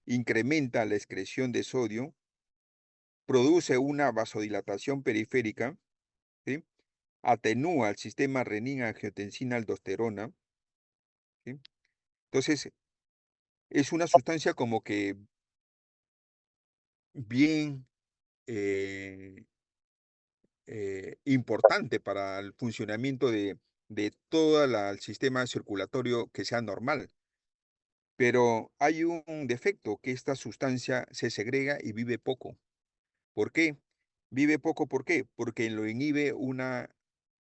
incrementa la excreción de sodio, produce una vasodilatación periférica, ¿sí? Atenúa el sistema renina-angiotensina-aldosterona, ¿sí? Entonces, es una sustancia como que bien eh, importante para el funcionamiento de todo el sistema circulatorio que sea normal. Pero hay un defecto, que esta sustancia se segrega y vive poco. ¿Por qué? Vive poco, ¿por qué? Porque lo inhibe una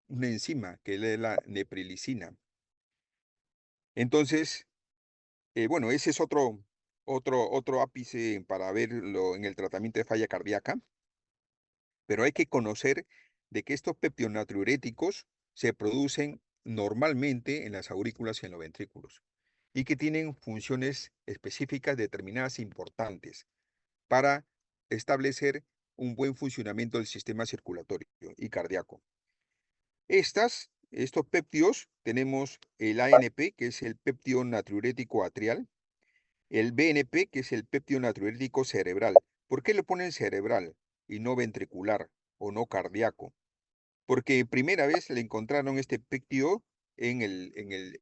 enzima, que es la neprilicina. Entonces, bueno, ese es otro ápice para verlo en el tratamiento de falla cardíaca, pero hay que conocer de que estos peptonatriuréticos se producen normalmente en las aurículas y en los ventrículos y que tienen funciones específicas determinadas importantes para establecer un buen funcionamiento del sistema circulatorio y cardíaco. Estos péptidos, tenemos el ANP, que es el péptido natriurético atrial, el BNP, que es el péptido natriurético cerebral. ¿Por qué le ponen cerebral y no ventricular o no cardíaco? Porque primera vez le encontraron este péptido en el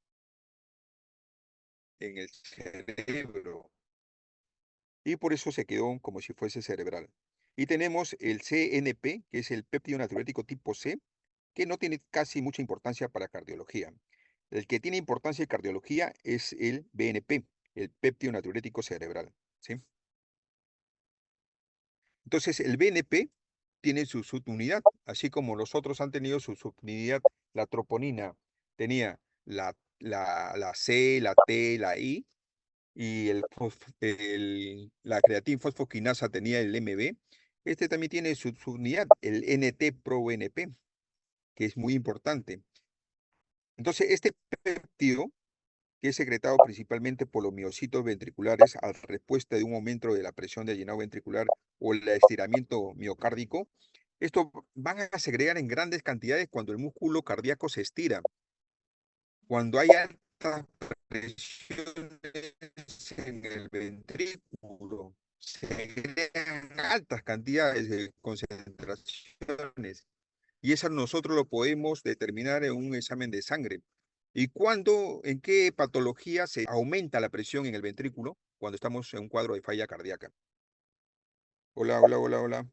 cerebro y por eso se quedó como si fuese cerebral. Y tenemos el CNP, que es el péptido natriurético tipo C, que no tiene casi mucha importancia para cardiología. El que tiene importancia en cardiología es el BNP, el péptido natriurético cerebral, ¿sí? Entonces, el BNP tiene su subunidad, así como los otros han tenido su subunidad. La troponina tenía la C, la T, la I, y la creatina fosfoquinasa tenía el MB. Este también tiene su subunidad, el NT-proBNP, que es muy importante. Entonces, este péptido, que es secretado principalmente por los miocitos ventriculares a respuesta de un aumento de la presión del llenado ventricular o el estiramiento miocárdico, estos van a segregar en grandes cantidades cuando el músculo cardíaco se estira. Cuando hay altas presiones en el ventrículo, se segregan altas cantidades de concentraciones y eso nosotros lo podemos determinar en un examen de sangre. ¿Y en qué patología se aumenta la presión en el ventrículo cuando estamos en un cuadro de falla cardíaca? Hola, hola, hola, hola.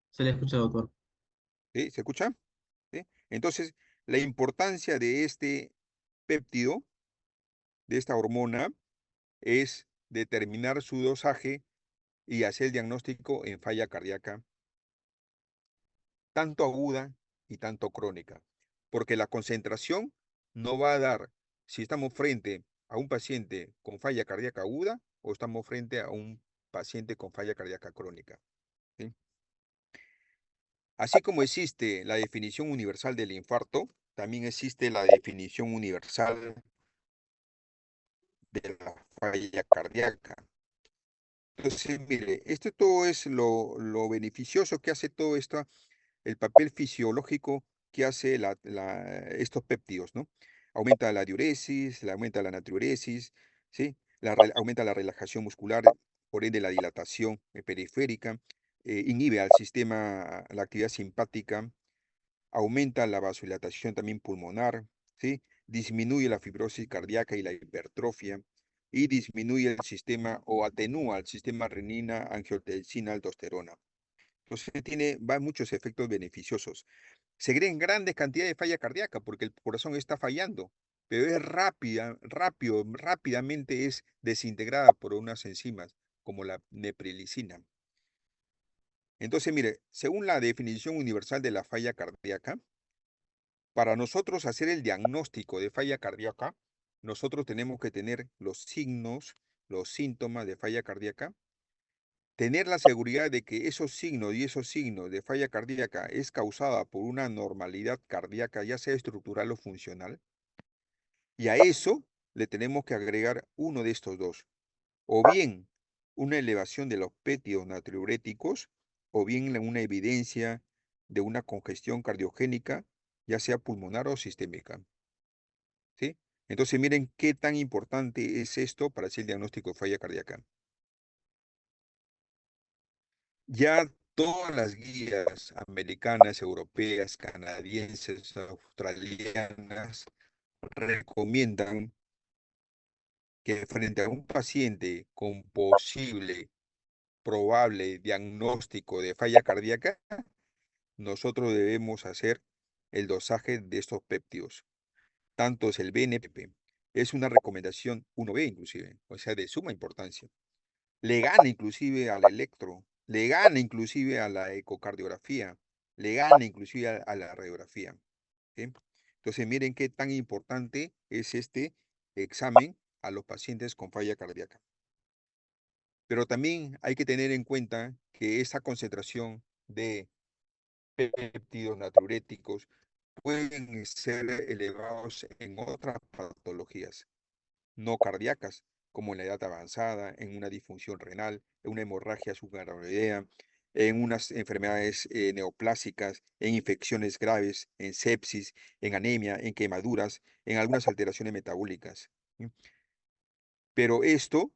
Se le escucha, doctor. ¿Sí? ¿Se escucha? ¿Sí? Entonces, la importancia de este péptido, de esta hormona, es determinar su dosaje y hacer el diagnóstico en falla cardíaca, tanto aguda y tanto crónica. Porque la concentración no va a dar si estamos frente a un paciente con falla cardíaca aguda o estamos frente a un paciente con falla cardíaca crónica. ¿Sí? Así como existe la definición universal del infarto, también existe la definición universal de la falla cardíaca. Entonces, mire, esto todo es lo beneficioso que hace todo esto, el papel fisiológico que hace estos péptidos, ¿no? Aumenta la diuresis, aumenta la natriuresis, ¿sí? Aumenta la relajación muscular, por ende la dilatación periférica, inhibe al sistema, la actividad simpática, aumenta la vasodilatación también pulmonar, ¿sí? Disminuye la fibrosis cardíaca y la hipertrofia, y disminuye el sistema o atenúa el sistema renina, angiotensina, aldosterona. Entonces va muchos efectos beneficiosos. Se crean grandes cantidades de falla cardíaca porque el corazón está fallando, pero es rápidamente es desintegrada por unas enzimas como la neprilicina. Entonces, mire, según la definición universal de la falla cardíaca, para nosotros hacer el diagnóstico de falla cardíaca, nosotros tenemos que tener los signos, los síntomas de falla cardíaca, tener la seguridad de que esos signos de falla cardíaca es causada por una normalidad cardíaca, ya sea estructural o funcional, y a eso le tenemos que agregar uno de estos dos, o bien una elevación de los péptidos natriuréticos, o bien una evidencia de una congestión cardiogénica, ya sea pulmonar o sistémica. ¿Sí? Entonces, miren qué tan importante es esto para hacer el diagnóstico de falla cardíaca. Ya todas las guías americanas, europeas, canadienses, australianas recomiendan que frente a un paciente con probable diagnóstico de falla cardíaca, nosotros debemos hacer el dosaje de estos péptidos. Tanto es el BNPP, es una recomendación 1B inclusive, o sea, de suma importancia. Le gana inclusive al electro, le gana inclusive a la ecocardiografía, le gana inclusive a la radiografía. ¿Sí? Entonces, miren qué tan importante es este examen a los pacientes con falla cardíaca. Pero también hay que tener en cuenta que esta concentración de péptidos natriuréticos pueden ser elevados en otras patologías no cardíacas, como en la edad avanzada, en una disfunción renal, en una hemorragia subaracnoidea, en unas enfermedades neoplásicas, en infecciones graves, en sepsis, en anemia, en quemaduras, en algunas alteraciones metabólicas. ¿Sí? Pero esto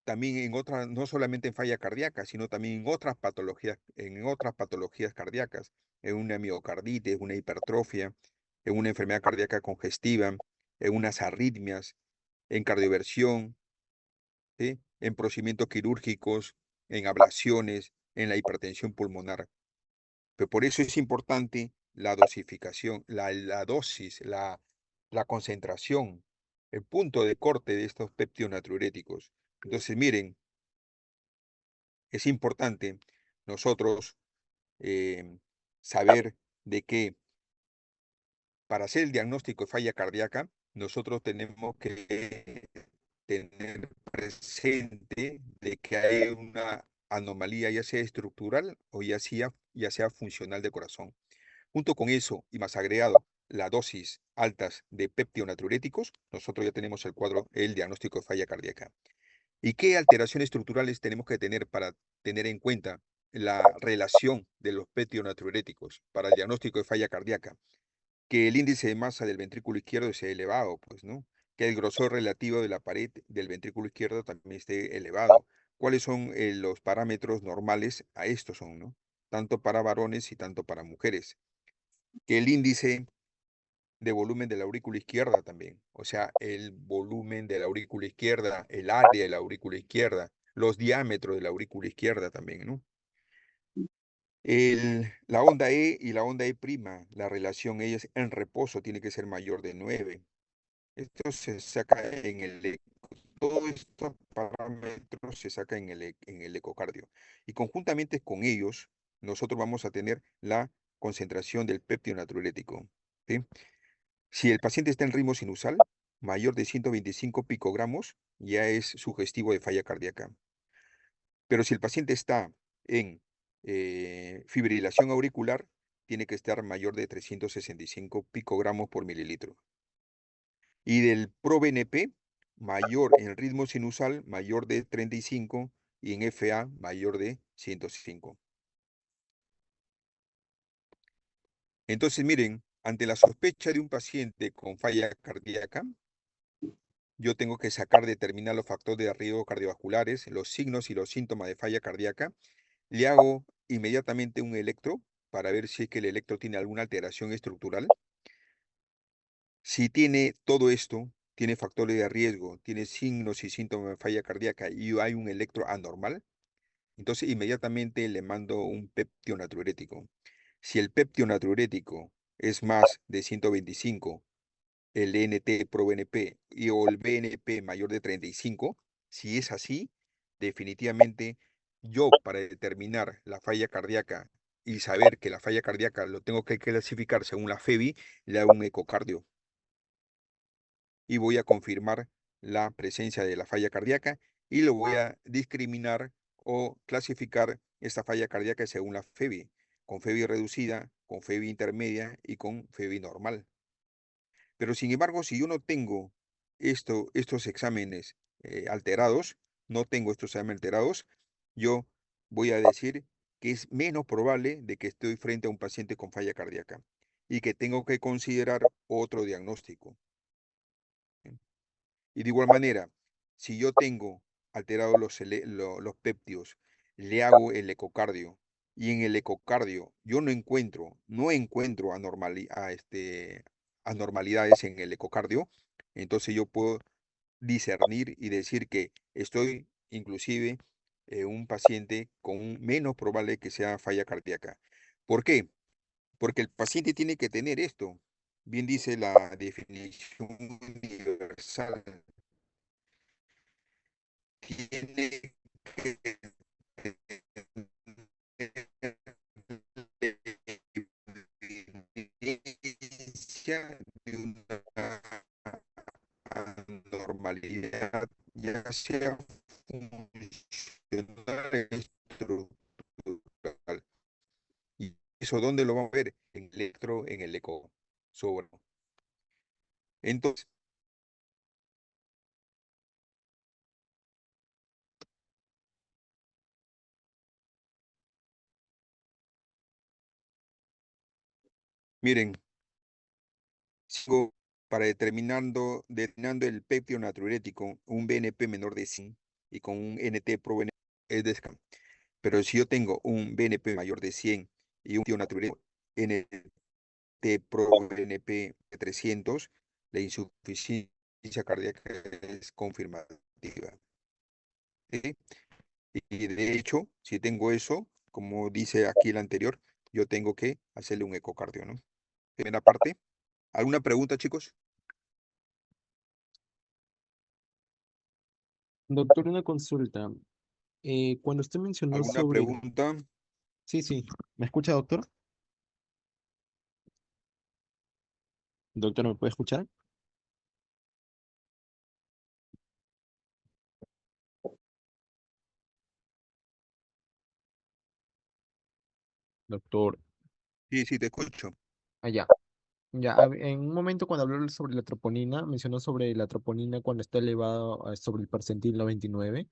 también en otras, no solamente en falla cardíaca, sino también en otras patologías cardíacas, en una miocarditis, una hipertrofia, en una enfermedad cardíaca congestiva, en unas arritmias, en cardioversión, ¿sí? En procedimientos quirúrgicos, en ablaciones, en la hipertensión pulmonar. Pero por eso es importante la dosificación, la dosis, la concentración, el punto de corte de estos péptidos natriuréticos. Entonces, miren, es importante nosotros saber de que para hacer el diagnóstico de falla cardíaca, nosotros tenemos que tener presente de que hay una anomalía ya sea estructural o ya sea funcional del corazón. Junto con eso, y más agregado, la dosis altas de peptionatriuréticos, nosotros ya tenemos el diagnóstico de falla cardíaca. ¿Y qué alteraciones estructurales tenemos que tener para tener en cuenta la relación de los peptionatriuréticos para el diagnóstico de falla cardíaca? Que el índice de masa del ventrículo izquierdo sea elevado, pues, ¿no? Que el grosor relativo de la pared del ventrículo izquierdo también esté elevado. ¿Cuáles son los parámetros normales? A estos son, ¿no? Tanto para varones y tanto para mujeres. Que el índice de volumen de la aurícula izquierda también. O sea, el volumen de la aurícula izquierda, el área de la aurícula izquierda, los diámetros de la aurícula izquierda también, ¿no? La onda E y la onda E', la relación ellas en reposo tiene que ser mayor de 9. Esto se saca en todos estos parámetros se saca en el ecocardio. Y conjuntamente con ellos, nosotros vamos a tener la concentración del péptido natriurético. ¿Sí? Si el paciente está en ritmo sinusal, mayor de 125 picogramos, ya es sugestivo de falla cardíaca. Pero si el paciente está en fibrilación auricular, tiene que estar mayor de 365 picogramos por mililitro. Y del ProBNP, mayor en ritmo sinusal, mayor de 35, y en FA, mayor de 105. Entonces, miren, ante la sospecha de un paciente con falla cardíaca, yo tengo que determinar los factores de riesgo cardiovasculares, los signos y los síntomas de falla cardíaca. Le hago inmediatamente un electro para ver si es que el electro tiene alguna alteración estructural. Si tiene todo esto, tiene factores de riesgo, tiene signos y síntomas de falla cardíaca y hay un electro anormal, entonces inmediatamente le mando un péptido natriurético. Si el péptido natriurético es más de 125, el NT-proBNP o el BNP mayor de 35, si es así, definitivamente yo para determinar la falla cardíaca y saber que la falla cardíaca lo tengo que clasificar según la FEBI, le hago un ecocardio y voy a confirmar la presencia de la falla cardíaca y lo voy a discriminar o clasificar esta falla cardíaca según la FEBI, con FEBI reducida, con FEBI intermedia y con FEBI normal. Pero sin embargo, si yo no tengo estos exámenes alterados, no tengo estos exámenes alterados, yo voy a decir que es menos probable de que estoy frente a un paciente con falla cardíaca y que tengo que considerar otro diagnóstico. Y de igual manera, si yo tengo alterados los péptidos, le hago el ecocardio y en el ecocardio yo no encuentro anormalidades en el ecocardio, entonces yo puedo discernir y decir que estoy inclusive un paciente con menos probable que sea falla cardíaca. ¿Por qué? Porque el paciente tiene que tener esto. Bien dice la definición universal, tiene que tener evidencia de una anormalidad, ya sea funcional estructural. ¿Y eso dónde lo vamos a ver? En el eco. Sobre. Entonces, miren, sigo para determinando el péptido natriurético, un BNP menor de 100 y con un NT-proBNP es de escala. Pero si yo tengo un BNP mayor de 100 y un péptido natriurético NT-proBNP de 300, la insuficiencia cardíaca es confirmativa. ¿Sí? Y de hecho, si tengo eso, como dice aquí el anterior, yo tengo que hacerle un ecocardio, ¿no? Primera parte. ¿Alguna pregunta, chicos? Doctor, una consulta. Cuando usted mencionó ¿Alguna sobre... pregunta? Sí, sí. ¿Me escucha, doctor? Doctor, ¿me puede escuchar? Doctor. Sí, sí, te escucho. Allá. Ya, en un momento cuando habló sobre la troponina, mencionó sobre la troponina cuando está elevado sobre el percentil 99,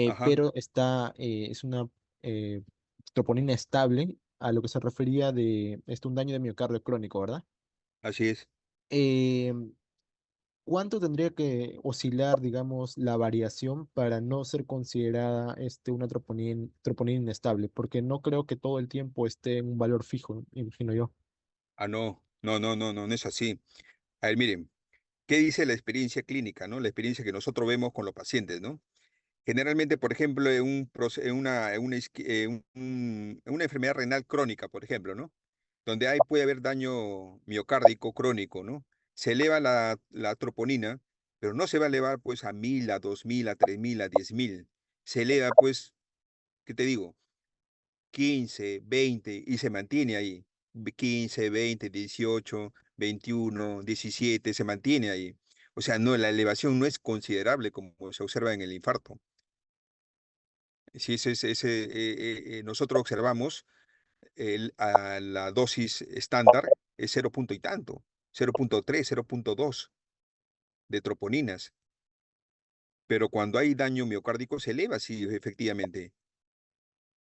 Ajá, pero es una eh, troponina estable a lo que se refería de un daño de miocardio crónico, ¿verdad? así es. Eh, ¿Cuánto tendría que oscilar, digamos, la variación para no ser considerada una troponina inestable? Porque no creo que todo el tiempo esté en un valor fijo, imagino yo. Ah, no. No, no, no, no, no es así. A ver, miren, ¿qué dice la experiencia clínica, no? La experiencia que nosotros vemos con los pacientes, ¿no? Generalmente, por ejemplo, en una enfermedad renal crónica, por ejemplo, ¿no? Donde puede haber daño miocárdico crónico, ¿no? Se eleva la troponina, pero no se va a elevar pues a 1000, a 2000, a 3000, a 10.000. Se eleva pues, ¿qué te digo? 15, 20 y se mantiene ahí. 15, 20, 18, 21, 17, se mantiene ahí. O sea, no, la elevación no es considerable como se observa en el infarto. Si nosotros observamos a la dosis estándar es 0 punto y tanto, 0.3, 0.2 de troponinas. Pero cuando hay daño miocárdico se eleva, sí, efectivamente.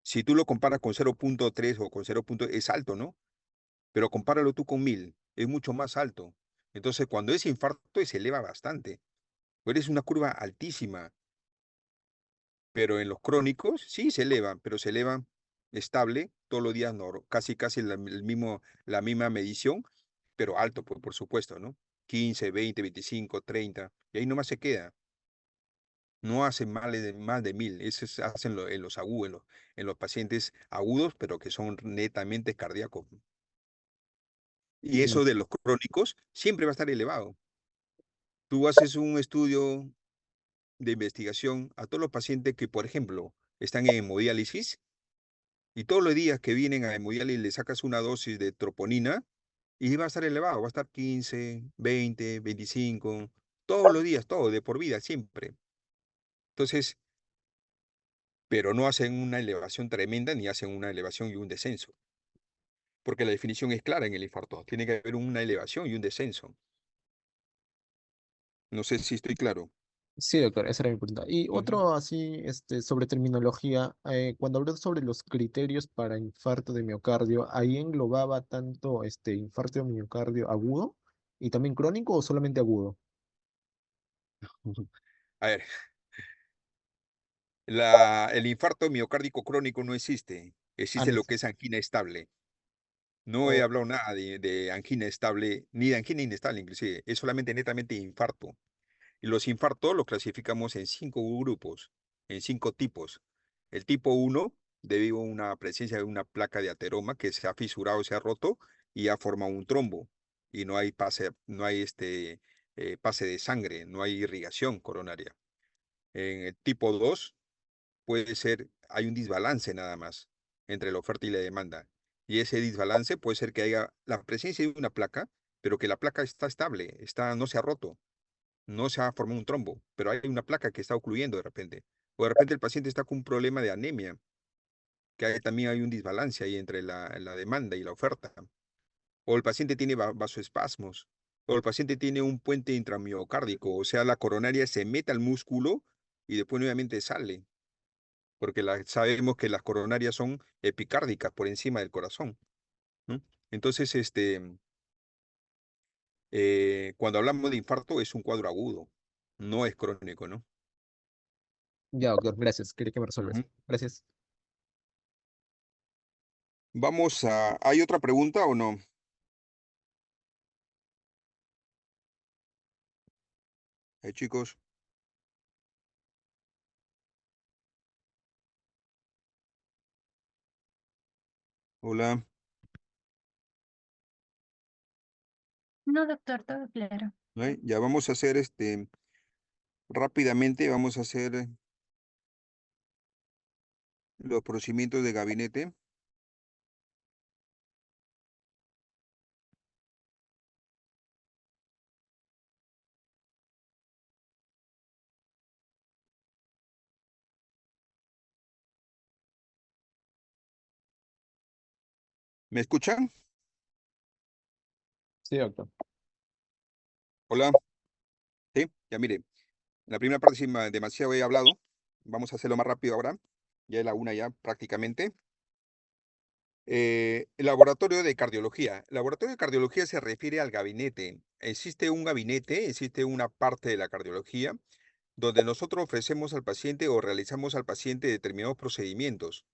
Si tú lo comparas con 0.3 o con 0. Es alto, ¿no? Pero compáralo tú con 1000, es mucho más alto. Entonces, cuando es infarto, se eleva bastante. Pero es una curva altísima. Pero en los crónicos, sí se eleva, pero se eleva estable todos los días, casi la misma medición, pero alto, por supuesto, ¿no? 15, 20, 25, 30, y ahí nomás se queda. No hacen más de 1000, eso hacen en los agudos, en los pacientes agudos, pero que son netamente cardíacos. Y Ya, eso de los crónicos siempre va a estar elevado. Tú haces un estudio de investigación a todos los pacientes que, por ejemplo, están en hemodiálisis y todos los días que vienen a hemodiálisis le sacas una dosis de troponina y va a estar elevado, va a estar 15, 20, 25, todos los días, todo, de por vida, siempre. Entonces, pero no hacen una elevación tremenda ni hacen una elevación y un descenso, porque la definición es clara en el infarto, tiene que haber una elevación y un descenso. No sé si estoy claro. sí, doctor, esa era mi pregunta. Y Ujú. otro así, sobre terminología, cuando habló sobre los criterios para infarto de miocardio, ¿ahí englobaba tanto infarto de miocardio agudo y también crónico o solamente agudo? A ver, el infarto miocárdico crónico no existe, Ah, existe no. lo que es angina estable. No he O- hablado nada de angina estable, ni de angina inestable inclusive, es solamente netamente infarto. Y los infartos los clasificamos en 5 grupos, en 5 tipos. El tipo 1, debido a una presencia de una placa de ateroma que se ha fisurado, se ha roto y ha formado un trombo. Y no hay pase de sangre, no hay irrigación coronaria. En el tipo 2 hay un desbalance nada más entre la oferta y la demanda. Y ese desbalance puede ser que haya la presencia de una placa, pero que la placa está estable, no se ha roto, no se ha formado un trombo, pero hay una placa que está ocluyendo de repente. O de repente el paciente está con un problema de anemia, que también hay un desbalance ahí entre la demanda y la oferta. O el paciente tiene vasoespasmos, o el paciente tiene un puente intramiocárdico, o sea, la coronaria se mete al músculo y después nuevamente sale, porque sabemos que las coronarias son epicárdicas por encima del corazón, ¿no? Entonces, cuando hablamos de infarto es un cuadro agudo, no es crónico, ¿no? Ya, doctor, gracias. Quería que me resuelva eso. Ujú. Gracias. ¿Hay otra pregunta o no? Chicos, hola. No, doctor, todo claro. Ya vamos a hacer rápidamente, vamos a hacer los procedimientos de gabinete. ¿Me escuchan? Sí, doctor. Hola. Sí, ya mire, la primera parte sí demasiado he hablado. Vamos a hacerlo más rápido ahora. Ya es la una ya prácticamente. El laboratorio de cardiología. El laboratorio de cardiología se refiere al gabinete. Existe un gabinete, existe una parte de la cardiología donde nosotros ofrecemos al paciente o realizamos al paciente determinados procedimientos.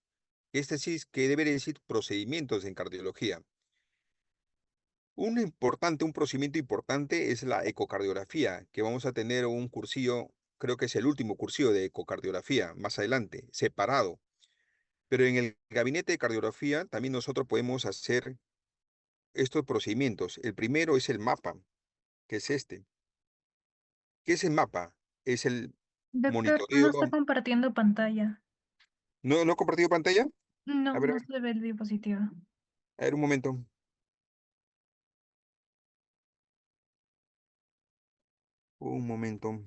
Este sí es que debe decir procedimientos en cardiología. Un procedimiento importante es la ecocardiografía, que vamos a tener un cursillo, creo que es el último cursillo de ecocardiografía, más adelante, separado. Pero en el gabinete de cardiografía también nosotros podemos hacer estos procedimientos. El primero es el mapa, que es este. ¿Qué es el mapa? Es el Doctor, no monitoreo. está compartiendo pantalla. ¿No he compartido pantalla? No, A ver, no se ve el dispositivo. a ver un momento. Un momento.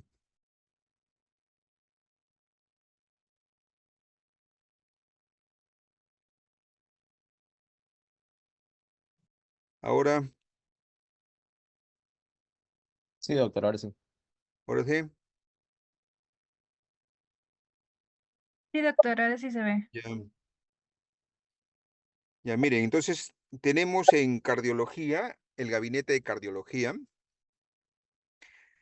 Ahora, Sí, doctor, ahora sí. ahora sí. Sí, doctor, ahora sí se ve. Ya, ya miren, entonces tenemos en cardiología, el gabinete de cardiología,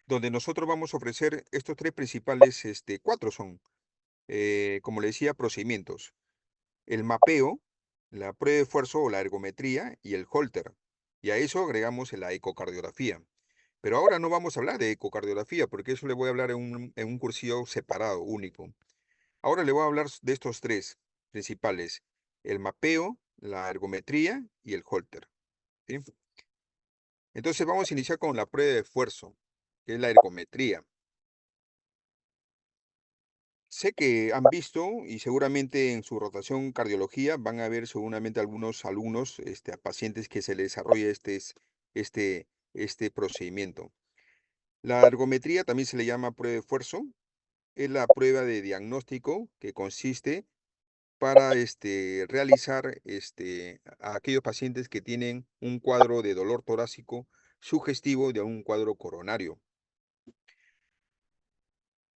donde nosotros vamos a ofrecer estos tres principales, cuatro son, como le decía, procedimientos. El mapeo, la prueba de esfuerzo o la ergometría y el holter. Y a eso agregamos la ecocardiografía. Pero ahora no vamos a hablar de ecocardiografía, porque eso le voy a hablar en un cursillo separado, único. Ahora le voy a hablar de estos tres principales, el mapeo, la ergometría y el holter. ¿Sí? Entonces vamos a iniciar con la prueba de esfuerzo, que es la ergometría. Sé que han visto y seguramente en su rotación cardiología van a ver seguramente algunos alumnos, a pacientes que se les desarrolla este, este procedimiento. La ergometría también se le llama prueba de esfuerzo. Es la prueba de diagnóstico que consiste para realizar a aquellos pacientes que tienen un cuadro de dolor torácico sugestivo de un cuadro coronario.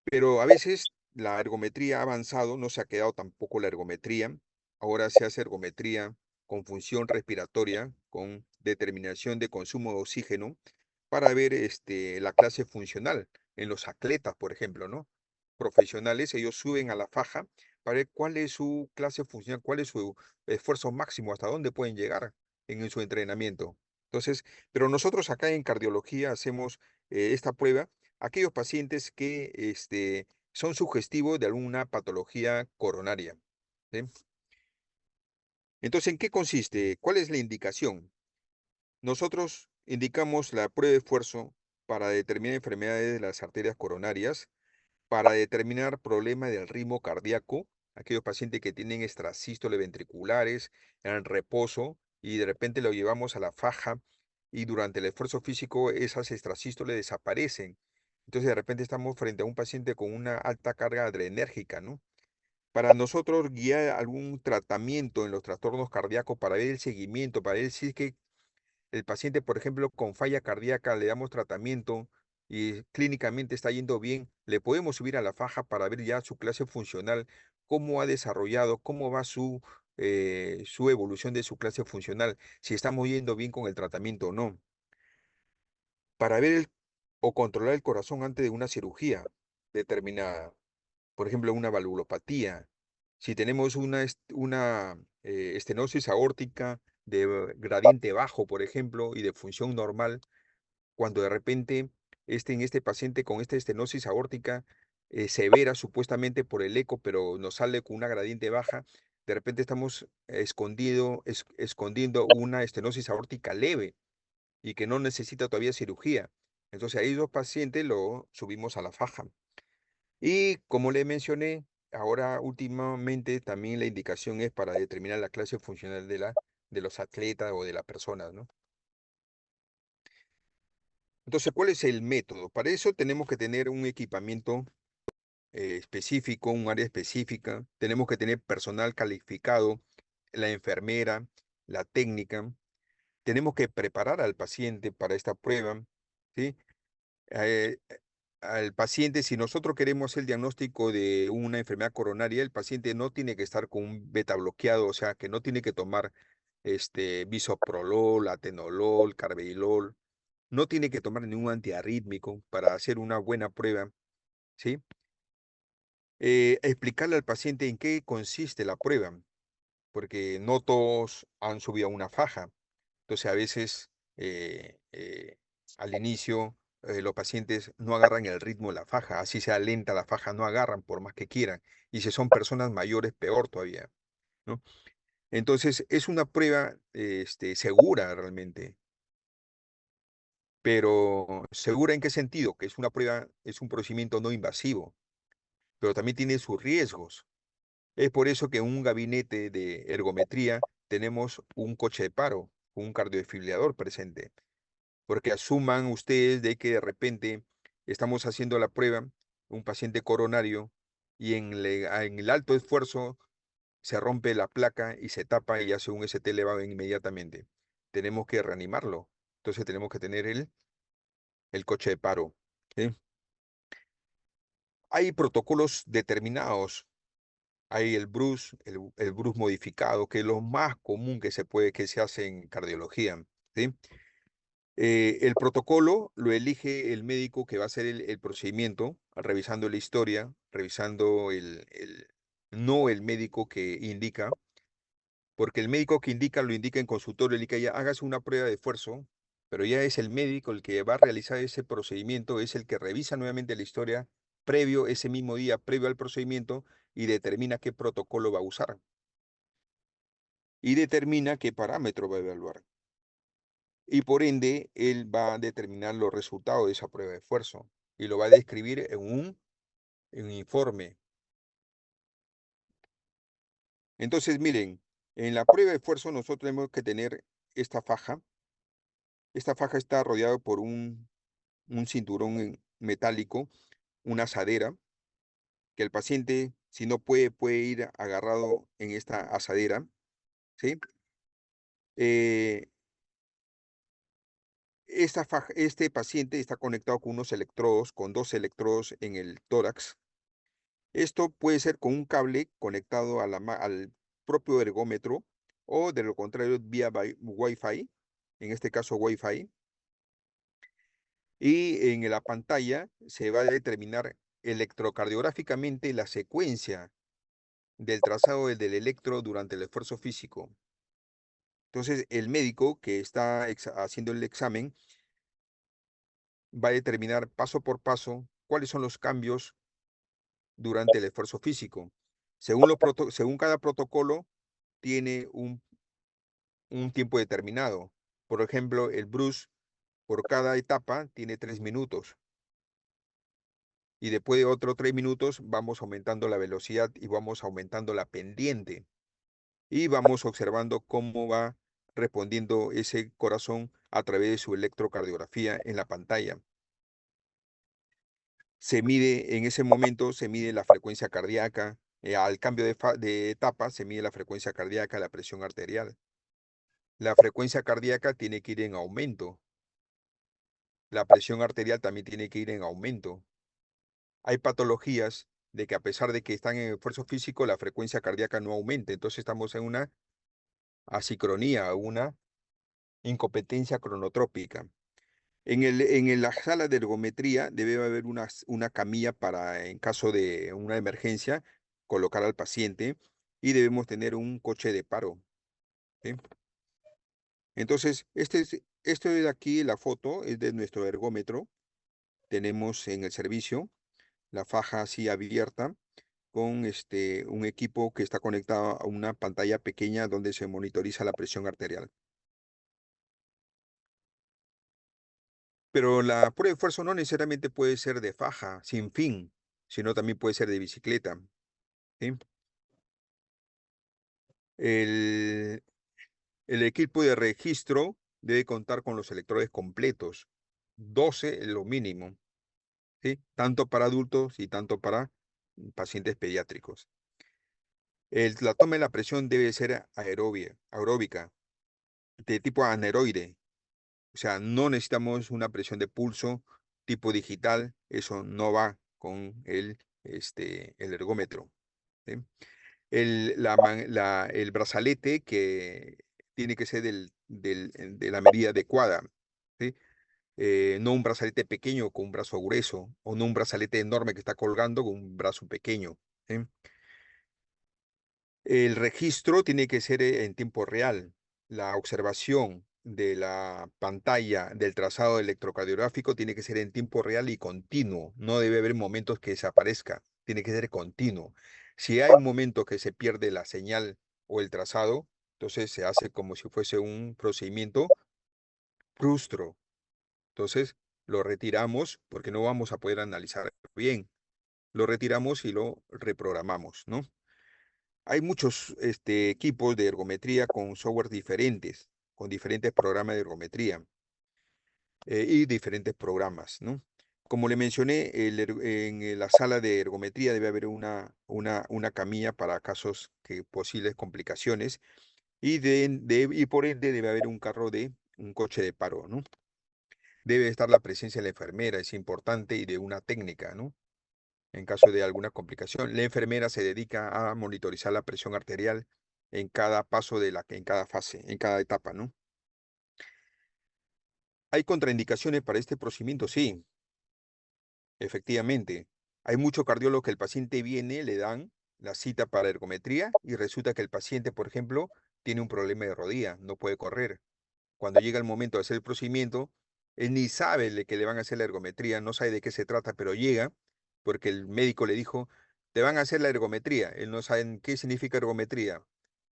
Pero a veces la ergometría ha avanzado, no se ha quedado tampoco la ergometría. Ahora se hace ergometría con función respiratoria, con determinación de consumo de oxígeno, para ver la clase funcional en los atletas, por ejemplo, ¿no? Profesionales, ellos suben a la faja para ver cuál es su clase funcional, cuál es su esfuerzo máximo, hasta dónde pueden llegar en su entrenamiento. Entonces, pero nosotros acá en cardiología hacemos esta prueba aquellos pacientes que son sugestivos de alguna patología coronaria. ¿Sí? Entonces, ¿en qué consiste? ¿Cuál es la indicación? Nosotros indicamos la prueba de esfuerzo para determinar enfermedades de las arterias coronarias, para determinar problemas del ritmo cardíaco, aquellos pacientes que tienen extrasístoles ventriculares en reposo y de repente lo llevamos a la faja y durante el esfuerzo físico esas extrasístoles desaparecen. Entonces de repente estamos frente a un paciente con una alta carga adrenérgica, ¿no? Para nosotros guiar algún tratamiento en los trastornos cardíacos para ver el seguimiento, para ver si es que el paciente, por ejemplo, con falla cardíaca, le damos tratamiento y clínicamente está yendo bien, le podemos subir a la faja para ver ya su clase funcional, cómo ha desarrollado, cómo va su evolución de su clase funcional, si estamos yendo bien con el tratamiento o no. Para ver o controlar el corazón antes de una cirugía determinada, por ejemplo, una valvulopatía. Si tenemos una estenosis aórtica de gradiente bajo, por ejemplo, y de función normal, cuando de repente en este paciente con esta estenosis aórtica severa, supuestamente por el eco, pero nos sale con una gradiente baja, de repente estamos escondiendo una estenosis aórtica leve y que no necesita todavía cirugía. Entonces ahí los pacientes lo subimos a la faja. Y como le mencioné, ahora últimamente también la indicación es para determinar la clase funcional de los atletas o de las personas, ¿no? Entonces, ¿cuál es el método? Para eso tenemos que tener un equipamiento específico, un área específica, tenemos que tener personal calificado, la enfermera, la técnica, tenemos que preparar al paciente para esta prueba, ¿sí? eh, Al paciente, si nosotros queremos el diagnóstico de una enfermedad coronaria, el paciente no tiene que estar con un beta bloqueado, o sea, que no tiene que tomar bisoprolol, atenolol, carvedilol, no tiene que tomar ningún antiarrítmico para hacer una buena prueba, ¿sí? Explicarle al paciente en qué consiste la prueba, porque no todos han subido a una faja. Entonces, a veces al inicio los pacientes no agarran el ritmo de la faja, así sea lenta la faja, no agarran por más que quieran. Y si son personas mayores, peor todavía, ¿no? Entonces, es una prueba segura realmente. Pero ¿segura en qué sentido? Que es una prueba, es un procedimiento no invasivo, pero también tiene sus riesgos. Es por eso que en un gabinete de ergometría tenemos un coche de paro, un cardiodefibrilador presente, porque asuman ustedes de que de repente estamos haciendo la prueba, un paciente coronario, y en el alto esfuerzo se rompe la placa y se tapa y hace un ST elevado inmediatamente. Tenemos que reanimarlo. Entonces tenemos que tener el coche de paro. ¿Sí? Hay protocolos determinados. Hay el BRUS, el BRUS modificado, que es lo más común que se hace en cardiología. ¿Sí? El protocolo lo elige el médico que va a hacer el procedimiento, revisando la historia, revisando no el médico que indica, porque el médico que indica lo indica en consultorio, le indica ya hágase una prueba de esfuerzo, pero ya es el médico el que va a realizar ese procedimiento, es el que revisa nuevamente la historia previo, ese mismo día, previo al procedimiento, y determina qué protocolo va a usar. Y determina qué parámetro va a evaluar. Y por ende, él va a determinar los resultados de esa prueba de esfuerzo y lo va a describir en un informe. Entonces, miren, en la prueba de esfuerzo nosotros tenemos que tener esta faja. Esta faja está rodeada por un cinturón metálico, una asadera, que el paciente, si no puede ir agarrado en esta asadera, ¿sí? Eh, este paciente está conectado con unos electrodos, con 2 electrodos en el tórax. Esto puede ser con un cable conectado al propio ergómetro o de lo contrario vía Wi-Fi, en este caso Wi-Fi. Y en la pantalla se va a determinar electrocardiográficamente la secuencia del trazado del electro durante el esfuerzo físico. Entonces, el médico que está haciendo el examen va a determinar paso por paso cuáles son los cambios durante el esfuerzo físico. Según cada protocolo, tiene un tiempo determinado. Por ejemplo, el Bruce, por cada etapa, tiene 3 minutos. Y después de otros 3 minutos, vamos aumentando la velocidad y vamos aumentando la pendiente. Y vamos observando cómo va respondiendo ese corazón a través de su electrocardiografía en la pantalla. En ese momento se mide la frecuencia cardíaca, al cambio de etapa se mide la frecuencia cardíaca, la presión arterial. La frecuencia cardíaca tiene que ir en aumento. La presión arterial también tiene que ir en aumento. Hay patologías de que a pesar de que están en esfuerzo físico, la frecuencia cardíaca no aumenta. Entonces estamos en una asicronía, una incompetencia cronotrópica. En la sala de ergometría debe haber una camilla para, en caso de una emergencia, colocar al paciente y debemos tener un coche de paro. ¿Sí? Entonces, esto de aquí, la foto, es de nuestro ergómetro. Tenemos en el servicio la faja así abierta con un equipo que está conectado a una pantalla pequeña donde se monitoriza la presión arterial. Pero la prueba de esfuerzo no necesariamente puede ser de faja, sin fin, sino también puede ser de bicicleta. ¿Sí? El, el equipo de registro debe contar con los electrodes completos, 12 es lo mínimo, ¿sí? Tanto para adultos y tanto para pacientes pediátricos. La toma de la presión debe ser aeróbica, de tipo anaeroide. O sea, no necesitamos una presión de pulso tipo digital, eso no va con el ergómetro. ¿Sí? El brazalete que tiene que ser de la medida adecuada. ¿Sí? No un brazalete pequeño con un brazo grueso, o no un brazalete enorme que está colgando con un brazo pequeño. ¿Sí? El registro tiene que ser en tiempo real. La observación de la pantalla del trazado electrocardiográfico tiene que ser en tiempo real y continuo. No debe haber momentos que desaparezca. Tiene que ser continuo. Si hay un momento que se pierde la señal o el trazado, entonces se hace como si fuese un procedimiento frustro. Entonces lo retiramos porque no vamos a poder analizar bien. Lo retiramos y lo reprogramamos, ¿no? Hay muchos equipos de ergometría con software diferentes, con diferentes programas de ergometría y diferentes programas, ¿no? Como le mencioné, en la sala de ergometría debe haber una camilla para casos que posibles complicaciones y por ende debe haber un coche de paro, ¿no? Debe estar la presencia de la enfermera, es importante, y de una técnica, ¿no? En caso de alguna complicación. La enfermera se dedica a monitorizar la presión arterial en cada paso en cada fase, en cada etapa, ¿no? ¿Hay contraindicaciones para este procedimiento? Sí, efectivamente. Hay muchos cardiólogos que el paciente viene, le dan la cita para ergometría y resulta que el paciente, por ejemplo, tiene un problema de rodilla, no puede correr. Cuando llega el momento de hacer el procedimiento, él ni sabe de que le van a hacer la ergometría, no sabe de qué se trata, pero llega porque el médico le dijo, te van a hacer la ergometría. Él no sabe qué significa ergometría.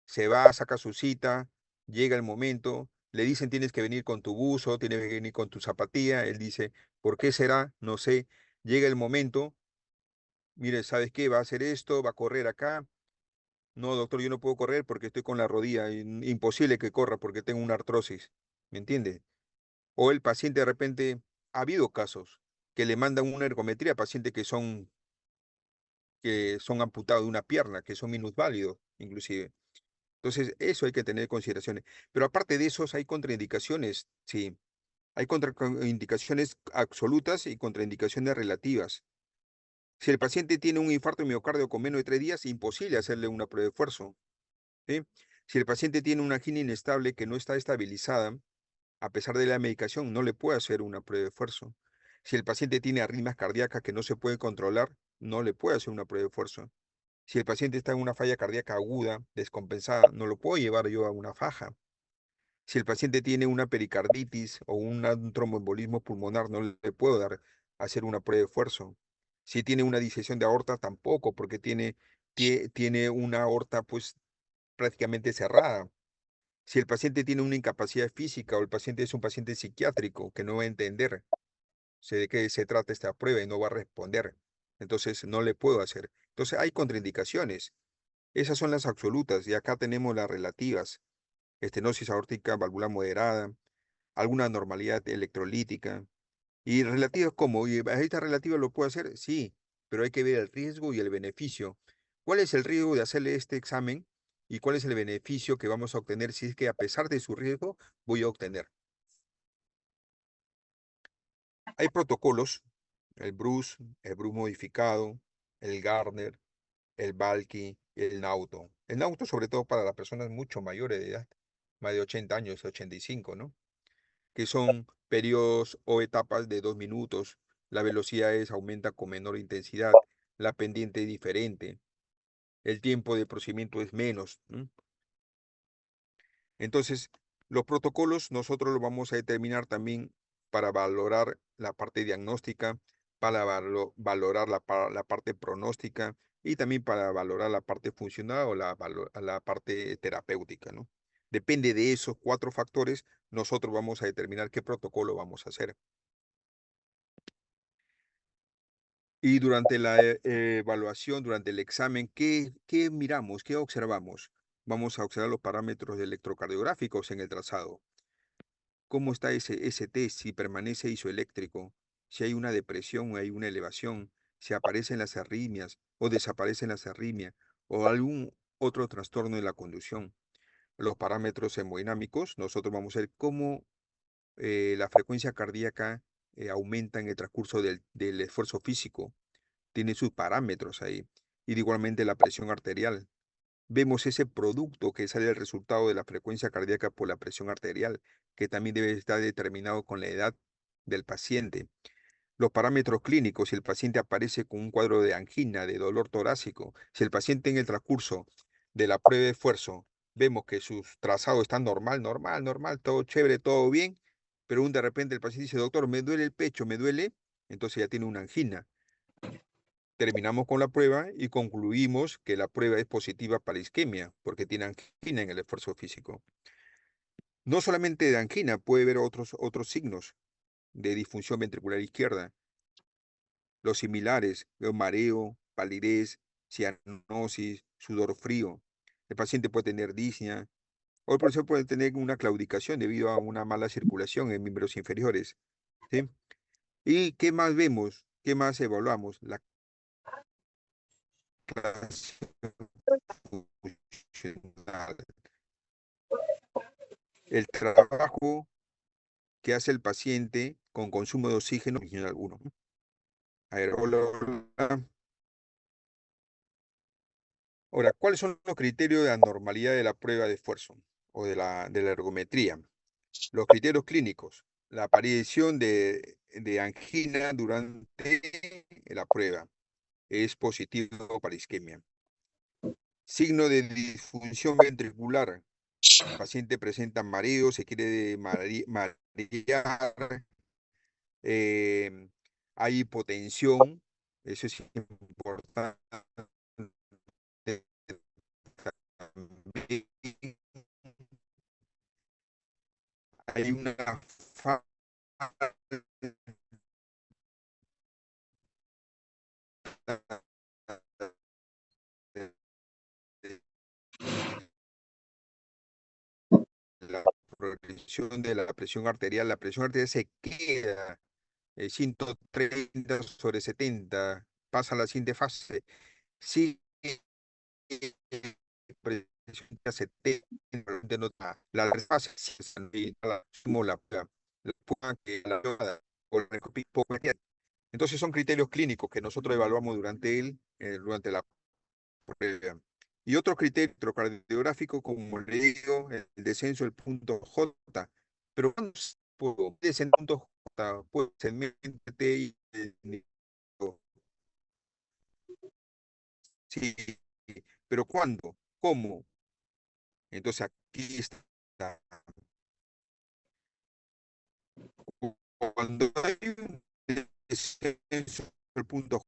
Se va, saca su cita, llega el momento, le dicen tienes que venir con tu buzo, tienes que venir con tu zapatilla. Él dice, ¿por qué será? No sé. Llega el momento, mire, ¿sabes qué? Va a hacer esto, va a correr acá. No, doctor, yo no puedo correr porque estoy con la rodilla. Imposible que corra porque tengo una artrosis. ¿Me entiende? O el paciente de repente, ha habido casos que le mandan una ergometría a pacientes que son amputados de una pierna, que son minusválidos, inclusive. Entonces, eso hay que tener en consideraciones. Pero aparte de eso, hay contraindicaciones, sí. Hay contraindicaciones absolutas y contraindicaciones relativas. Si el paciente tiene un infarto de miocardio con menos de 3 días, imposible hacerle una prueba de esfuerzo, ¿sí? Si el paciente tiene una angina inestable que no está estabilizada, a pesar de la medicación, no le puede hacer una prueba de esfuerzo. Si el paciente tiene arritmias cardíacas que no se pueden controlar, no le puede hacer una prueba de esfuerzo. Si el paciente está en una falla cardíaca aguda, descompensada, no lo puedo llevar yo a una faja. Si el paciente tiene una pericarditis o un tromboembolismo pulmonar, no le puedo hacer una prueba de esfuerzo. Si tiene una disección de aorta, tampoco, porque tiene una aorta pues prácticamente cerrada. Si el paciente tiene una incapacidad física o el paciente es un paciente psiquiátrico que no va a entender de qué se trata esta prueba y no va a responder, entonces no le puedo hacer. Entonces hay contraindicaciones. Esas son las absolutas y acá tenemos las relativas. Estenosis aórtica valvular moderada, alguna anormalidad electrolítica. Y relativas, ¿cómo? ¿Y a esta relativa lo puedo hacer? Sí, pero hay que ver el riesgo y el beneficio. ¿Cuál es el riesgo de hacerle este examen y cuál es el beneficio que vamos a obtener si es que a pesar de su riesgo voy a obtener? Hay protocolos, el Bruce modificado, el Gardner, el Balki, el Nauto. El Nauto sobre todo para las personas mucho mayores de edad, más de 80 años, 85, ¿no? Que son periodos o etapas de 2 minutos. La velocidad aumenta con menor intensidad, la pendiente es diferente, el tiempo de procedimiento es menos, ¿no? Entonces, los protocolos nosotros los vamos a determinar también para valorar la parte diagnóstica, para valorar la parte pronóstica y también para valorar la parte funcional o la parte terapéutica, ¿no? Depende de esos 4 factores, nosotros vamos a determinar qué protocolo vamos a hacer. Y durante la evaluación, durante el examen, ¿qué miramos? ¿Qué observamos? Vamos a observar los parámetros electrocardiográficos en el trazado. ¿Cómo está ese ST? Si permanece isoeléctrico, si hay una depresión o hay una elevación, si aparecen las arritmias o desaparecen las arritmias o algún otro trastorno de la conducción. Los parámetros hemodinámicos, nosotros vamos a ver cómo la frecuencia cardíaca aumenta en el transcurso del esfuerzo físico. Tiene sus parámetros ahí. Y igualmente la presión arterial. Vemos ese producto que sale el resultado de la frecuencia cardíaca por la presión arterial, que también debe estar determinado con la edad del paciente. Los parámetros clínicos, si el paciente aparece con un cuadro de angina, de dolor torácico, si el paciente en el transcurso de la prueba de esfuerzo vemos que sus trazados están normal, todo chévere, todo bien, pero de repente el paciente dice, doctor, me duele el pecho, me duele, entonces ya tiene una angina. Terminamos con la prueba y concluimos que la prueba es positiva para isquemia, porque tiene angina en el esfuerzo físico. No solamente de angina, puede haber otros signos de disfunción ventricular izquierda. Los similares, mareo, palidez, cianosis, sudor frío. El paciente puede tener disnea, o el profesor puede tener una claudicación debido a una mala circulación en miembros inferiores. ¿Sí? ¿Y qué más vemos? ¿Qué más evaluamos? La clase funcional. El trabajo que hace el paciente con consumo de oxígeno original alguno. A ver, hola. Ahora, ¿cuáles son los criterios de anormalidad de la prueba de esfuerzo o de la ergometría? Los criterios clínicos, la aparición de angina durante la prueba es positivo para isquemia. Signo de disfunción ventricular, el paciente presenta mareo, se quiere marear, hay hipotensión, eso es importante también. Hay una falta de la progresión de la presión arterial. La presión arterial se queda 130/70, pasa a la siguiente fase. Sigue presión a 70, la fase, entonces son criterios clínicos que nosotros evaluamos durante la prueba. Y otro criterio electrocardiográfico, como le digo, el descenso del punto J. Pero cuando puede descender el punto J, puede ser T y sí, pero ¿cuándo? ¿Cómo? Entonces aquí está. Cuando hay un descenso del punto